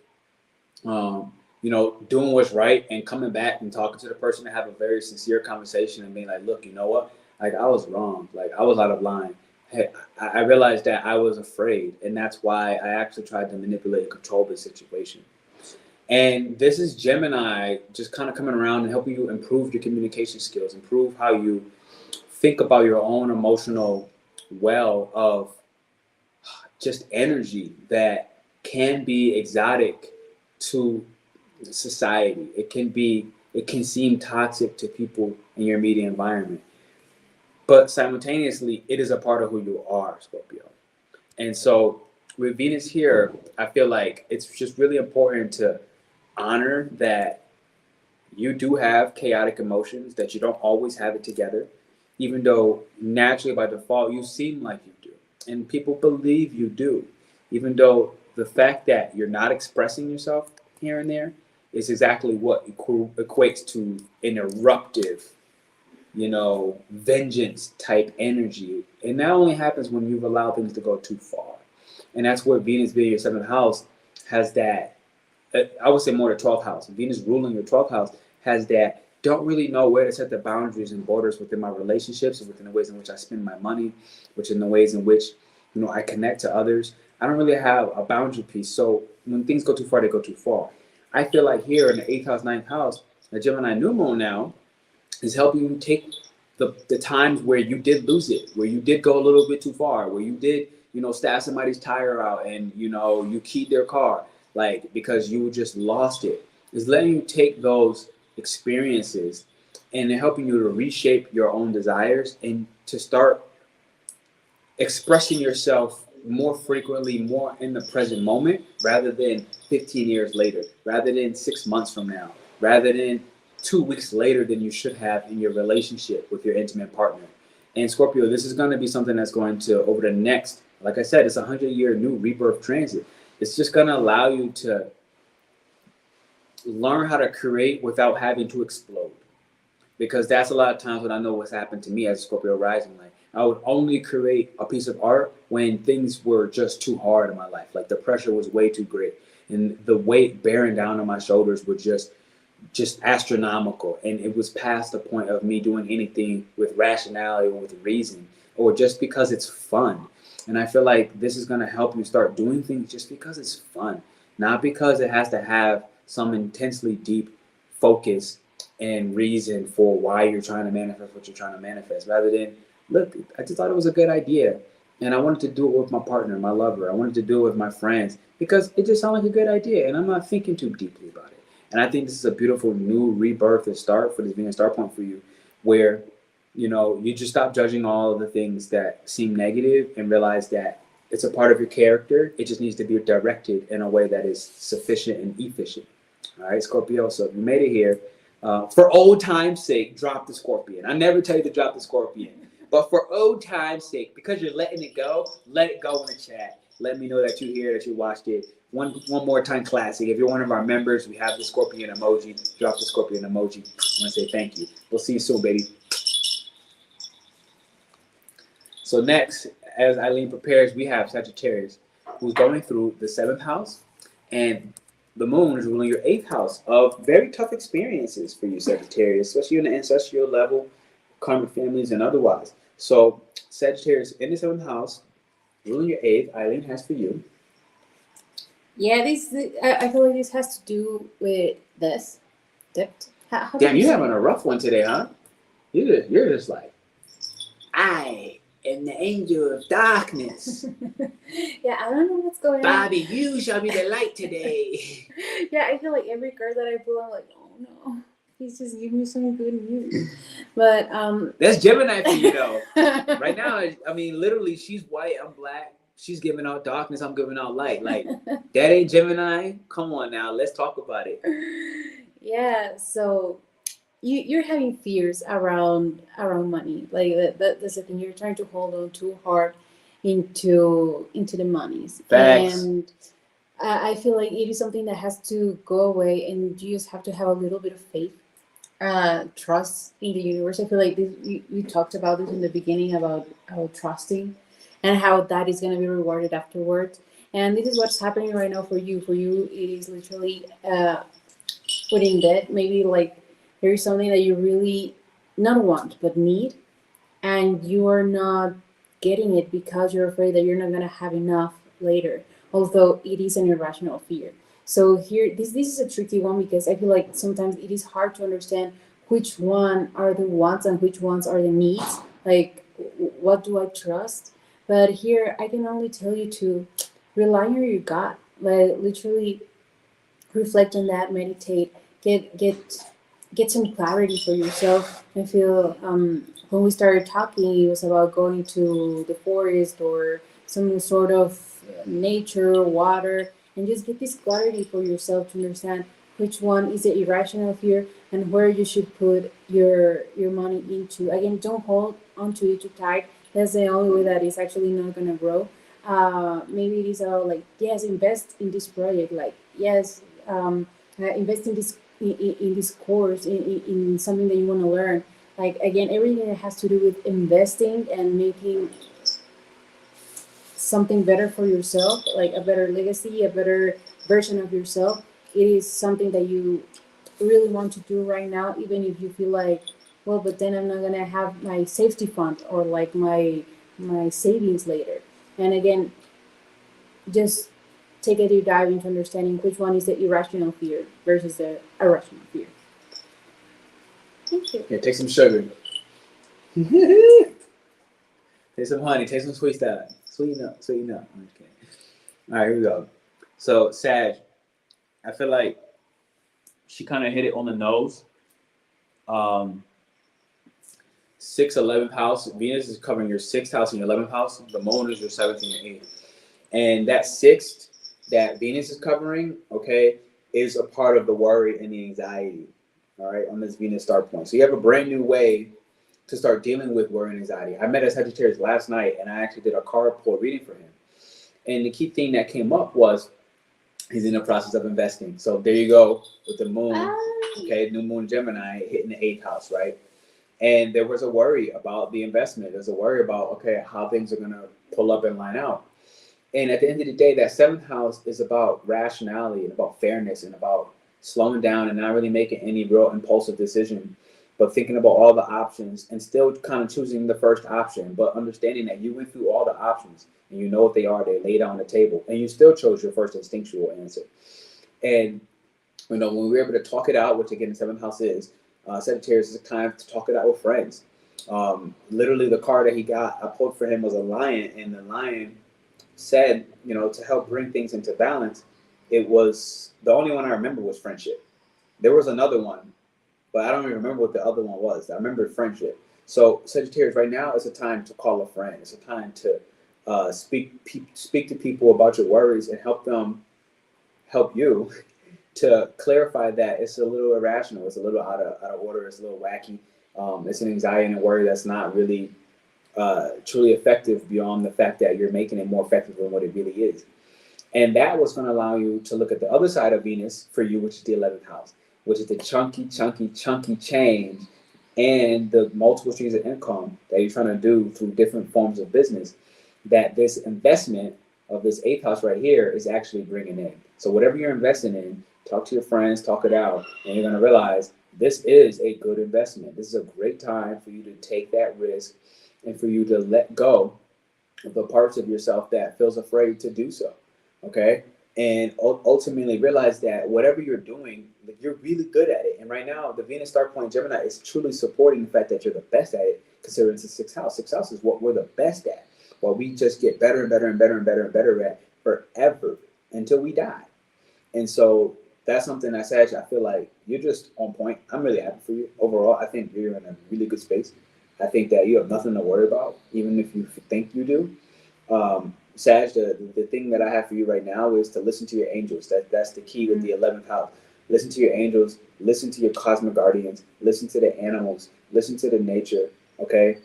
doing what's right and coming back and talking to the person to have a very sincere conversation and being like, look, you know what? Like I was wrong. Like I was out of line. Hey, I realized that I was afraid, and that's why I actually tried to manipulate and control the situation. And this is Gemini just kind of coming around and helping you improve your communication skills, improve how you think about your own emotional well of just energy that can be exotic to society. It can seem toxic to people in your immediate environment. But simultaneously, it is a part of who you are, Scorpio. And so with Venus here, I feel like it's just really important to honor that you do have chaotic emotions, that you don't always have it together, even though naturally by default you seem like you do. And people believe you do, even though the fact that you're not expressing yourself here and there is exactly what equates to an eruptive, vengeance type energy. And that only happens when you've allowed things to go too far. And that's where Venus being your seventh house has that, I would say more the 12th house. Venus ruling your 12th house has that, don't really know where to set the boundaries and borders within my relationships and within the ways in which I spend my money, which in the ways in which, I connect to others. I don't really have a boundary piece. So when things go too far, they go too far. I feel like here in the 8th house, 9th house, the Gemini new moon now is helping you take the times where you did lose it, where you did go a little bit too far, where you did, stab somebody's tire out and, you keyed their car, like, because you just lost it. It's letting you take those experiences and helping you to reshape your own desires and to start expressing yourself more frequently, more in the present moment, rather than 15 years later, rather than 6 months from now, rather than 2 weeks later than you should have in your relationship with your intimate partner. And Scorpio, this is going to be something that's going to, over the next, like I said, it's a 100-year new rebirth transit. It's just going to allow you to learn how to create without having to explode. Because that's a lot of times what I know what's happened to me as a Scorpio rising. Like, I would only create a piece of art when things were just too hard in my life. Like the pressure was way too great. And the weight bearing down on my shoulders were just astronomical. And it was past the point of me doing anything with rationality or with reason, or just because it's fun. And I feel like this is going to help you start doing things just because it's fun, not because it has to have some intensely deep focus and reason for why you're trying to manifest what you're trying to manifest, rather than, look, I just thought it was a good idea and I wanted to do it with my partner, my lover. I wanted to do it with my friends because it just sounded like a good idea and I'm not thinking too deeply about it. And I think this is a beautiful new rebirth and start for this Venus star point for you, where you just stop judging all of the things that seem negative and realize that it's a part of your character. It just needs to be directed in a way that is sufficient and efficient. All right, Scorpio. So if you made it here, for old time's sake, drop the Scorpion. I never tell you to drop the Scorpion, but for old time's sake, because you're letting it go, let it go in the chat. Let me know that you're here, that you watched it. One more time classic. If you're one of our members, we have the Scorpion emoji. Drop the Scorpion emoji. I want to say thank you. We'll see you soon, baby. So next, as Eileen prepares, we have Sagittarius, who's going through the 7th house, and the moon is ruling your 8th house of very tough experiences for you, Sagittarius, especially in the ancestral level, karmic families, and otherwise. So Sagittarius in the 7th house, ruling your 8th, Eileen has for you. Yeah, I feel like this has to do with this. Damn, you're having a rough one today, huh? You're just like, and the angel of darkness. Yeah, I don't know what's going Bobby, you shall be the light today. on. Yeah, I feel like every card that I pull, I'm like, oh no, he's just giving me some good news. But that's Gemini for you though. Right now, I mean, literally, she's white, I'm black. She's giving out darkness, I'm giving out light. Like, that ain't Gemini? Come on now, let's talk about it. Yeah, so you're having fears around money. Like that's the thing. You're trying to hold on too hard into the monies. Facts. And I feel like it is something that has to go away, and you just have to have a little bit of faith, trust in the universe. I feel like this, we talked about this in the beginning about how trusting and how that is going to be rewarded afterwards. And this is what's happening right now for you. For you, it is literally putting debt. Maybe like there is something that you really not want but need, and you are not getting it because you're afraid that you're not going to have enough later, although it is an irrational fear. So here, this is a tricky one, because I feel like sometimes it is hard to understand which one are the wants and which ones are the needs. Like, what do I trust? But here, I can only tell you to rely on your gut. Like, literally reflect on that, meditate, get some clarity for yourself. I feel when we started talking, it was about going to the forest or some sort of nature, water, and just get this clarity for yourself to understand which one is the irrational fear and where you should put your money into. Again, don't hold onto it too tight. That's the only way that it's actually not gonna grow. Maybe it is all like, yes, invest in this project. Like, yes, invest in this course, in something that you want to learn. Like, again, everything that has to do with investing and making something better for yourself, like a better legacy, a better version of yourself, it is something that you really want to do right now, even if you feel like, well, but then I'm not gonna have my safety fund or like my savings later. And again, just take a deep dive into understanding which one is the irrational fear versus the irrational fear. Thank you. Here, take some sugar. Take some honey. Take some sweet stuff. Sweeten up. Sweeten up. I'm just kidding. All right, here we go. So, Sag, I feel like she kind of hit it on the nose. 6th, 11th house. Venus is covering your 6th house and your 11th house. The moon is your 7th and your 8th. And that 6th that Venus is covering, okay, is a part of the worry and the anxiety, all right, on this Venus start point. So you have a brand new way to start dealing with worry and anxiety. I met a Sagittarius last night, and I actually did a card pull reading for him. And the key thing that came up was he's in the process of investing. So there you go with the moon, okay, new moon Gemini hitting the 8th house, right? And there was a worry about the investment. There's a worry about, okay, how things are going to pull up and line out. And at the end of the day, that 7th house is about rationality and about fairness and about slowing down and not really making any real impulsive decision, but thinking about all the options and still kind of choosing the first option, but understanding that you went through all the options and you know what they are, they laid on the table, and you still chose your first instinctual answer. And, you know, when we're able to talk it out, which again, the 7th house is, Sagittarius is a time to talk it out with friends. Literally the card that he got, I pulled for him was a lion, and the lion said, you know, to help bring things into balance, it was, the only one I remember was friendship. There was another one, but I don't even remember what the other one was. I remember friendship. So Sagittarius, right now is a time to call a friend. It's a time to speak to people about your worries and help them help you to clarify that it's a little irrational, it's a little out of order, it's a little wacky. It's an anxiety and a worry that's not really truly effective beyond the fact that you're making it more effective than what it really is. And that was going to allow you to look at the other side of Venus for you, which is the 11th house, which is the chunky change and the multiple streams of income that you're trying to do through different forms of business, that this investment of this 8th house right here is actually bringing in. So whatever you're investing in, talk to your friends, talk it out, and you're going to realize this is a good investment. This is a great time for you to take that risk and for you to let go of the parts of yourself that feels afraid to do so, okay? and ultimately realize that whatever you're doing, like, you're really good at it. And right now, the Venus Star Point Gemini is truly supporting the fact that you're the best at it, considering it's the sixth house. Sixth house is what we're the best at. What we just get better and better and better and better and better at forever until we die. And so that's something that Sag, I feel like you're just on point. I'm really happy for you. Overall, I think you're in a really good space. I think that you have nothing to worry about, even if you think you do. Sag, the thing that I have for you right now is to listen to your angels. That's the key with the 11th house. Listen to your angels, listen to your cosmic guardians, listen to the animals, listen to the nature, okay?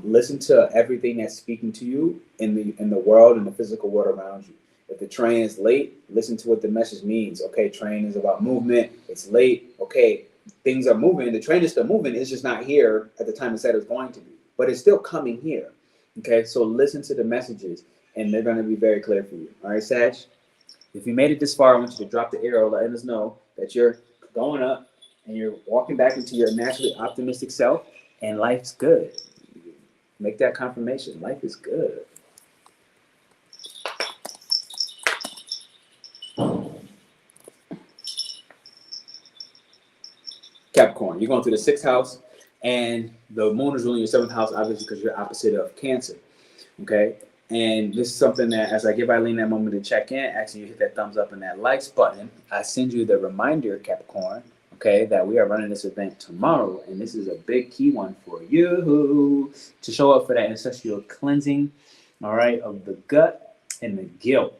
Listen to everything that's speaking to you in the world and the physical world around you. If the train is late, listen to what the message means. Okay, train is about movement. It's late. Okay, things are moving. The train is still moving. It's just not here at the time it said it was going to be, but it's still coming here. Okay, so listen to the messages, and they're going to be very clear for you. All right, Sag? If you made it this far, I want you to drop the arrow, letting us know that you're going up and you're walking back into your naturally optimistic self, and life's good. Make that confirmation. Life is good. Capricorn, you're going through the sixth house, and the moon is ruling your seventh house, obviously, because you're opposite of Cancer. Okay? And this is something that, as I give Eileen that moment to check in, actually you hit that thumbs up and that likes button, I send you the reminder, Capricorn, okay, that we are running this event tomorrow, and this is a big key one for you to show up for that ancestral cleansing, all right, of the gut and the guilt.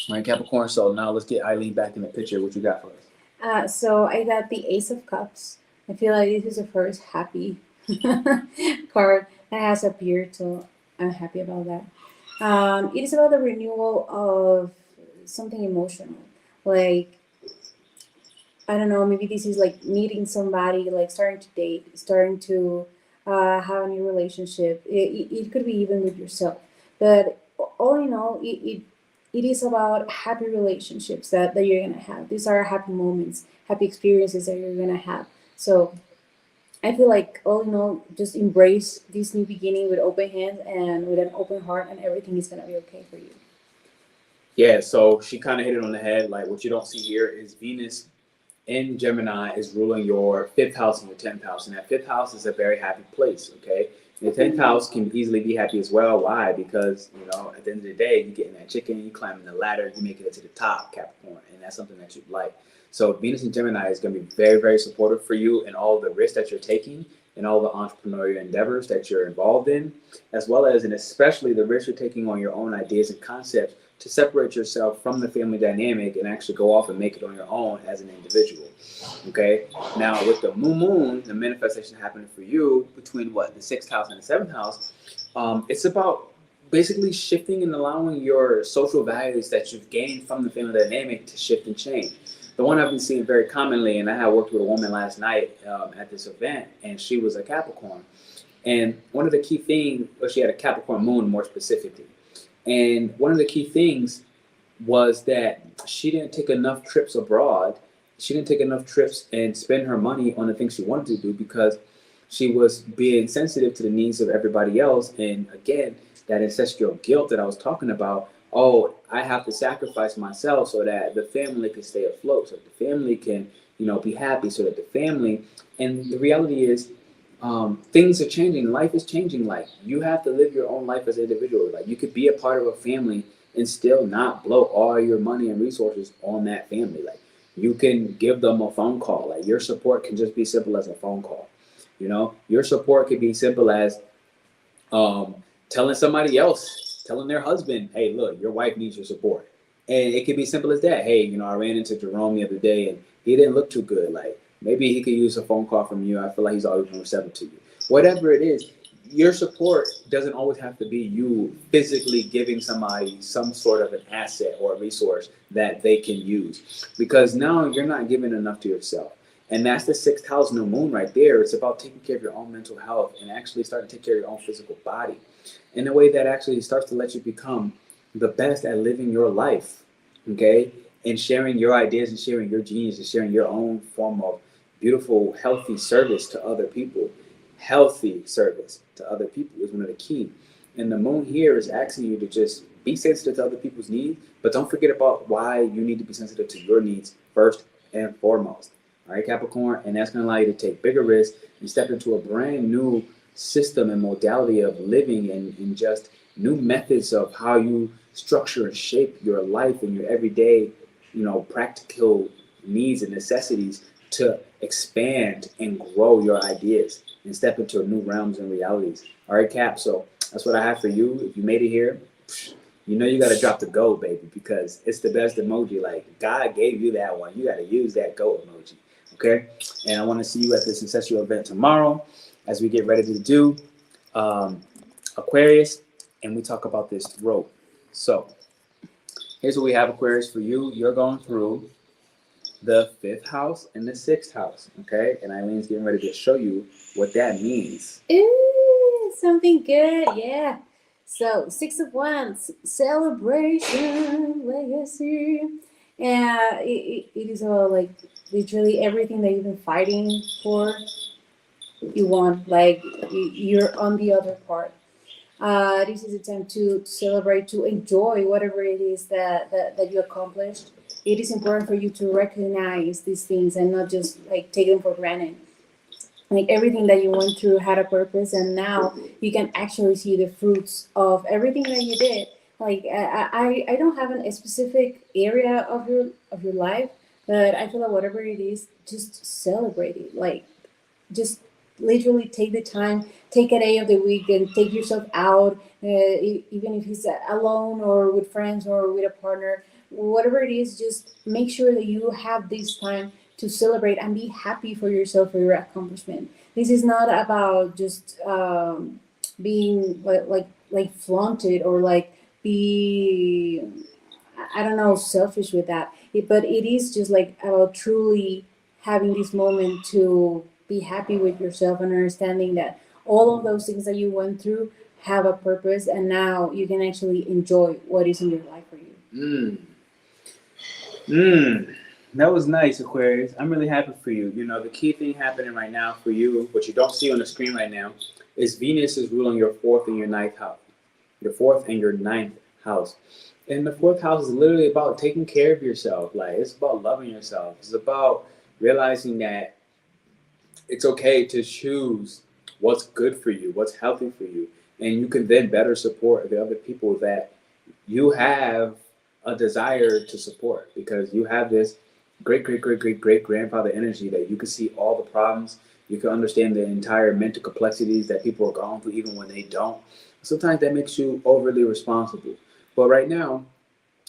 All right, Capricorn, so now let's get Eileen back in the picture. What you got for us? So I got the Ace of Cups. I feel like this is the first happy card that has appeared, so I'm happy about that. It is about the renewal of something emotional. Like, I don't know, maybe this is like meeting somebody, like starting to date, starting to have a new relationship. It could be even with yourself. But all in all, it is about happy relationships that you're going to have. These are happy moments, happy experiences that you're going to have. So I feel like all in all, just embrace this new beginning with open hands and with an open heart, and everything is going to be okay for you. Yeah, so she kind of hit it on the head. Like, what you don't see here is Venus in Gemini is ruling your fifth house and your 10th house. And that fifth house is a very happy place, okay? The 10th house can easily be happy as well. Why? Because, you know, at the end of the day, you get in that chicken, you climbing the ladder, you make it to the top, Capricorn. And that's something that you like. So Venus in Gemini is going to be very, very supportive for you in all the risks that you're taking and all the entrepreneurial endeavors that you're involved in, as well as, and especially, the risks you're taking on your own ideas and concepts to separate yourself from the family dynamic and actually go off and make it on your own as an individual. Okay. Now with the moon, the manifestation happening for you between the sixth house and the seventh house, it's about basically shifting and allowing your social values that you've gained from the family dynamic to shift and change. The one I've been seeing very commonly, and I had worked with a woman last night at this event, and she was a Capricorn. And one of the key things, she had a Capricorn moon more specifically. And one of the key things was that she didn't take enough trips abroad. She didn't take enough trips and spend her money on the things she wanted to do because she was being sensitive to the needs of everybody else. And again, that ancestral guilt that I was talking about, oh, I have to sacrifice myself so that the family can stay afloat, so that the family can, you know, be happy, so that the family, and the reality is, things are changing. Life is changing. Like, you have to live your own life as an individual. Like, you could be a part of a family and still not blow all your money and resources on that family. Like, you can give them a phone call. Like, your support can just be simple as a phone call. You know, your support could be simple as telling somebody else, telling their husband, hey, look, your wife needs your support. And it could be simple as that. Hey, you know, I ran into Jerome the other day and he didn't look too good. Like, maybe he could use a phone call from you. I feel like he's always been receptive to you. Whatever it is, your support doesn't always have to be you physically giving somebody some sort of an asset or a resource that they can use. Because now you're not giving enough to yourself. And that's the sixth house new moon right there. It's about taking care of your own mental health and actually starting to take care of your own physical body in a way that actually starts to let you become the best at living your life, okay? And sharing your ideas and sharing your genius and sharing your own form of beautiful, healthy service to other people. Healthy service to other people is one of the key. And the moon here is asking you to just be sensitive to other people's needs, but don't forget about why you need to be sensitive to your needs first and foremost. All right, Capricorn, and that's going to allow you to take bigger risks and step into a brand new system and modality of living and just new methods of how you structure and shape your life and your everyday, practical needs and necessities to expand and grow your ideas and step into new realms and realities. All right, Cap. So that's what I have for you. If you made it here, you got to drop the gold, baby, because it's the best emoji. Like, God gave you that one. You got to use that gold emoji. Okay. And I want to see you at this ancestral event tomorrow as we get ready to do Aquarius, and we talk about this throat. So here's what we have, Aquarius, for you. You're going through the 5th house and the 6th house. Okay. And Eileen's getting ready to show you what that means. Ooh, something good. Yeah. So 6 of Wands, celebration, legacy. And it is all like literally everything that you've been fighting for, you won. Like you're on the other part. This is a time to celebrate, to enjoy whatever it is that you accomplished. It is important for you to recognize these things and not just like take them for granted. Like everything that you went through had a purpose, and now you can actually see the fruits of everything that you did. Like I don't have a specific area of your life, but I feel like whatever it is, just celebrate it. Like just literally take the time, take a day of the week and take yourself out, even if it's alone or with friends or with a partner, whatever it is, just make sure that you have this time to celebrate and be happy for yourself, for your accomplishment. This is not about just being like flaunted or like be, I don't know, selfish with that. But it is just like about truly having this moment to be happy with yourself and understanding that all of those things that you went through have a purpose, and now you can actually enjoy what is in your life for you. That was nice, Aquarius. I'm really happy for you. The key thing happening right now for you, what you don't see on the screen right now, is Venus is ruling your 4th and your 9th house. Your 4th and your 9th house. And the 4th house is literally about taking care of yourself. Like, it's about loving yourself. It's about realizing that it's okay to choose what's good for you, what's healthy for you. And you can then better support the other people that you have a desire to support, because you have this great grandfather energy that you can see all the problems. You can understand the entire mental complexities that people are going through, even when they don't. Sometimes that makes you overly responsible. But right now,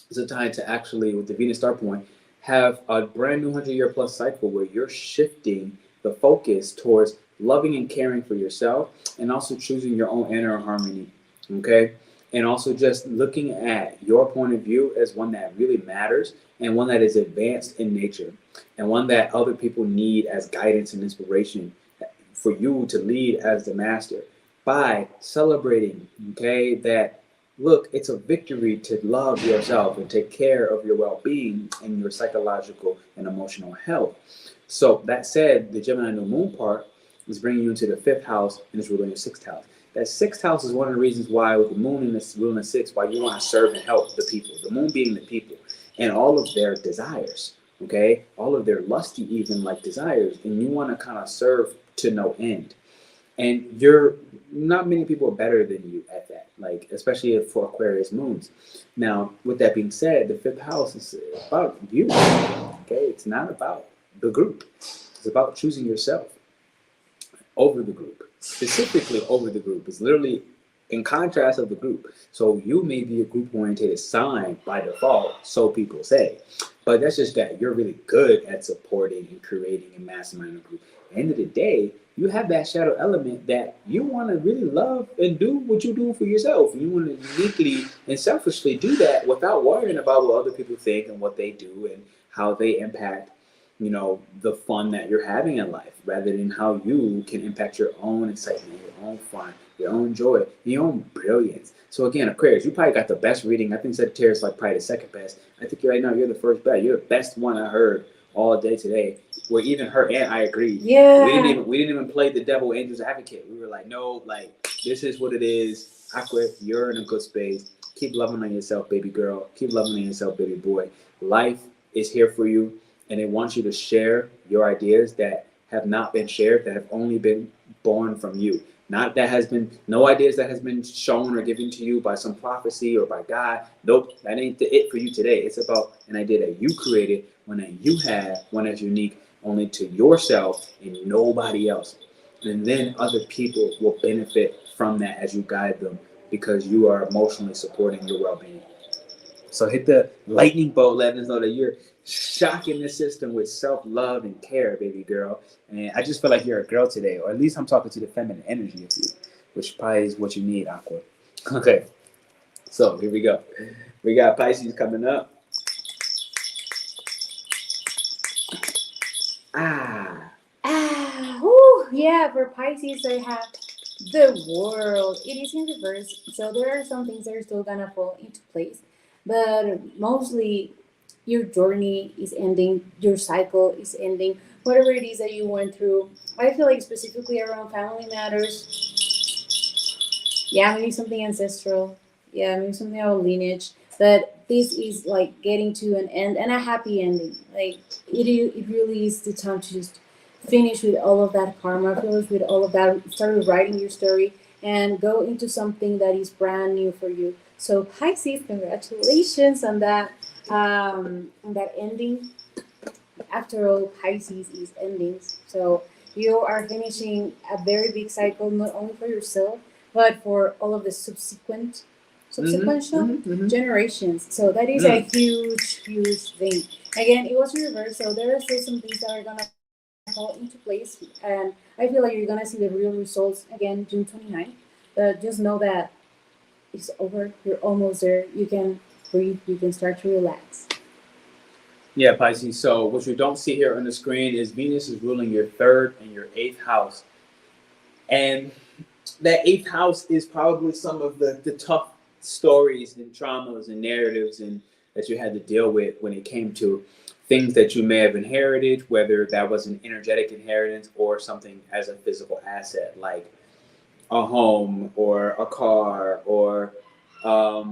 it's a time to actually, with the Venus star point, have a brand new 100-year plus cycle where you're shifting the focus towards loving and caring for yourself, and also choosing your own inner harmony. Okay. And also just looking at your point of view as one that really matters, and one that is advanced in nature, and one that other people need as guidance and inspiration for you to lead as the master, by celebrating, okay, that, look, it's a victory to love yourself and take care of your well-being and your psychological and emotional health. So that said, the Gemini new moon part is bringing you into the 5th house and it's ruling your 6th house. That 6th house is one of the reasons why, with the moon in this ruling the 6th, why you want to serve and help the people. The moon being the people and all of their desires, okay? All of their lusty, even like desires, and you want to kind of serve to no end. And not many people are better than you at that, like, especially for Aquarius moons. Now, with that being said, the 5th house is about you, okay? It's not about the group. It's about choosing yourself over the group. Specifically over the group. It's literally in contrast of the group. So you may be a group-oriented sign by default, so people say. But that's just that you're really good at supporting and creating and masterminding a group. At the end of the day, you have that shadow element that you want to really love and do what you do for yourself. You want to uniquely and selfishly do that without worrying about what other people think and what they do and how they impact, the fun that you're having in life, rather than how you can impact your own excitement, your own fun, your own joy, your own brilliance. So again, Aquarius, you probably got the best reading. I think Sagittarius like probably the second best. I think right now you're the first best. You're the best one I heard all day today. Where even her and I agreed. Yeah. We didn't even play the devil angels advocate. We were like, no, like, this is what it is. Aqua, you're in a good space. Keep loving on yourself, baby girl. Keep loving on yourself, baby boy. Life is here for you, and it wants you to share your ideas that have not been shared, that have only been born from you. Not that has been, no ideas that has been shown or given to you by some prophecy or by God. Nope, that ain't it for you today. It's about an idea that you created, one that you have, one that's unique only to yourself and nobody else. And then other people will benefit from that as you guide them because you are emotionally supporting your well-being. So hit the lightning bolt, letting us know that you're shocking the system with self-love and care, baby girl. And I just feel like you're a girl today, or at least I'm talking to the feminine energy of you, which probably is what you need, Aqua. Okay, so here we go. We got Pisces coming up. Yeah, for Pisces, I have the world. It is in reverse, so there are some things that are still gonna fall into place, but mostly your journey is ending, your cycle is ending, whatever it is that you went through. I feel like specifically around family matters. Yeah, maybe something ancestral. Yeah, maybe something about lineage. But this is like getting to an end and a happy ending. Like it really is the time to just finish with all of that karma, finish with all of that, start writing your story, and go into something that is brand new for you. So Pisces, congratulations on that ending. After all, Pisces is endings. So you are finishing a very big cycle, not only for yourself, but for all of the subsequential generations. So that is a huge thing. Again, it was reversed, so there are still some things that are gonna fall into place, and I feel like you're gonna see the real results again June 29th. But just know that it's over. You're almost there. You can breathe. You can start to relax. Yeah, Pisces. So what you don't see here on the screen is Venus is ruling your third and your eighth house. And that eighth house is probably some of the tough stories and traumas and narratives and that you had to deal with when it came to things that you may have inherited, whether that was an energetic inheritance or something as a physical asset, like a home or a car or a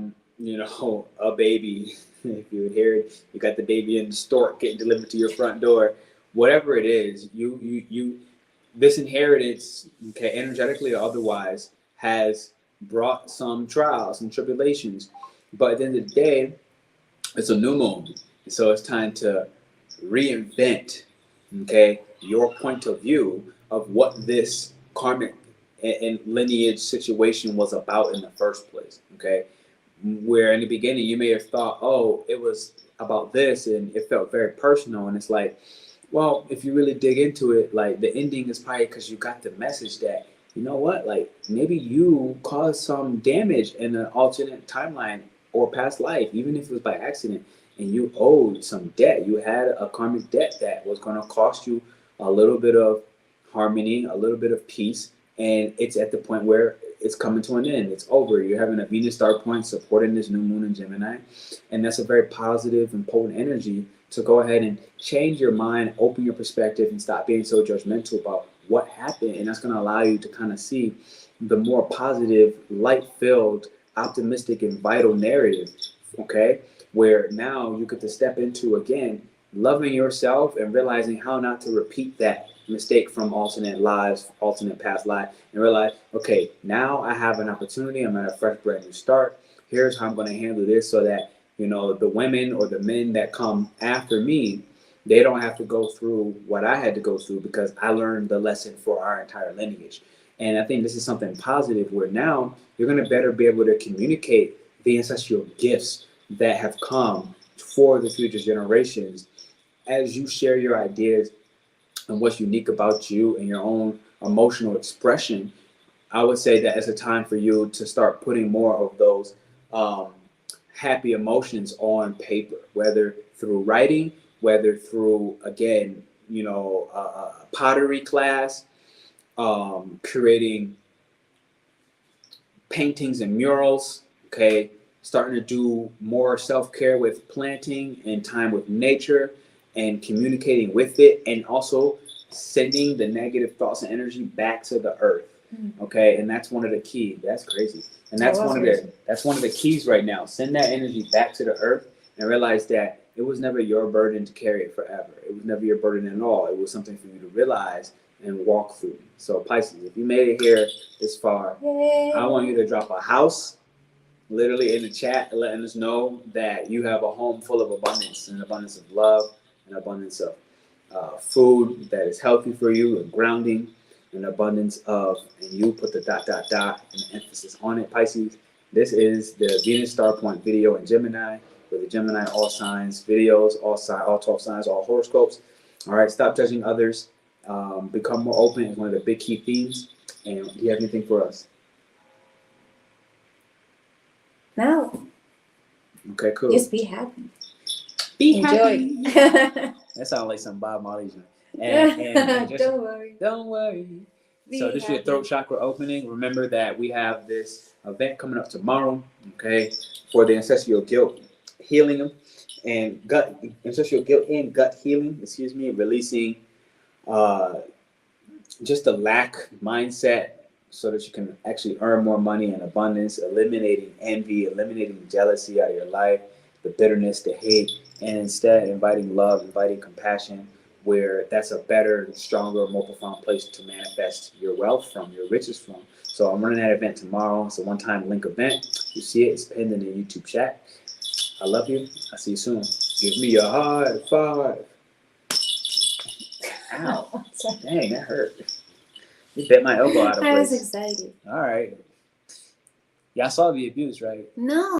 baby. If you inherit, you got the baby in the store getting delivered to your front door. Whatever it is, you this inheritance, okay, energetically or otherwise, has brought some trials and tribulations. But at the end of the day, it's a new moon, so it's time to reinvent, okay, your point of view of what this karmic and lineage situation was about in the first place, okay? Where in the beginning you may have thought, oh, it was about this and it felt very personal, and it's like, well, if you really dig into it, like the ending is probably because you got the message that, you know what, like maybe you caused some damage in an alternate timeline or past life, even if it was by accident, and you owed some debt. You had a karmic debt that was going to cost you a little bit of harmony, a little bit of peace, and it's at the point where it's coming to an end. It's over. You're having a Venus star point supporting this new moon in Gemini, and that's a very positive and potent energy to go ahead and change your mind, open your perspective, and stop being so judgmental about what happened. And that's going to allow you to kind of see the more positive, light-filled, optimistic, and vital narrative, okay? Where now you get to step into, again, loving yourself and realizing how not to repeat that mistake from alternate lives, alternate past life, and realize, okay, now I have an opportunity. I'm at a fresh, brand new start. Here's how I'm going to handle this so that, you know, the women or the men that come after me, they don't have to go through what I had to go through because I learned the lesson for our entire lineage. And I think this is something positive where now you're going to better be able to communicate the ancestral gifts that have come for the future generations as you share your ideas and what's unique about you and your own emotional expression. I would say that it's a time for you to start putting more of those happy emotions on paper, whether through writing, whether through, again, a pottery class, creating paintings and murals, okay, starting to do more self-care with planting and time with nature and communicating with it, and also sending the negative thoughts and energy back to the earth, okay? And that's one of the key. That's crazy. And that's one of the keys right now. Send that energy back to the earth and realize that it was never your burden to carry it forever. It was never your burden at all. It was something for you to realize and walk through. So Pisces, if you made it here this far, Yay. I want you to drop a house literally in the chat, letting us know that you have a home full of abundance, an abundance of love, an abundance of food that is healthy for you and grounding, an abundance of, and you put the ... and the emphasis on it, Pisces. This is the Venus Star Point video in Gemini, with the Gemini all signs videos, all 12 signs, all horoscopes. All right, stop judging others. Become more open is one of the big key themes. And do you have anything for us? No. Okay, cool. Just be happy. Be Enjoy. happy. That sounds like some Bob Marley. And just, Don't worry. Don't worry. So this is your throat chakra opening. Remember that we have this event coming up tomorrow, okay, for the ancestral guilt healing and ancestral guilt and gut healing, releasing just a lack mindset so that you can actually earn more money and abundance, eliminating envy, eliminating jealousy out of your life, the bitterness, the hate, and instead inviting love, inviting compassion, where that's a better, stronger, more profound place to manifest your wealth from, your riches from. So I'm running that event tomorrow. It's a one-time link event. You see it, it's pinned in the YouTube chat. I love you. I'll see you soon. Give me a high five. Ow. Dang, that hurt. You bit my elbow out of place. I was excited. All right. Y'all saw the abuse, right? No.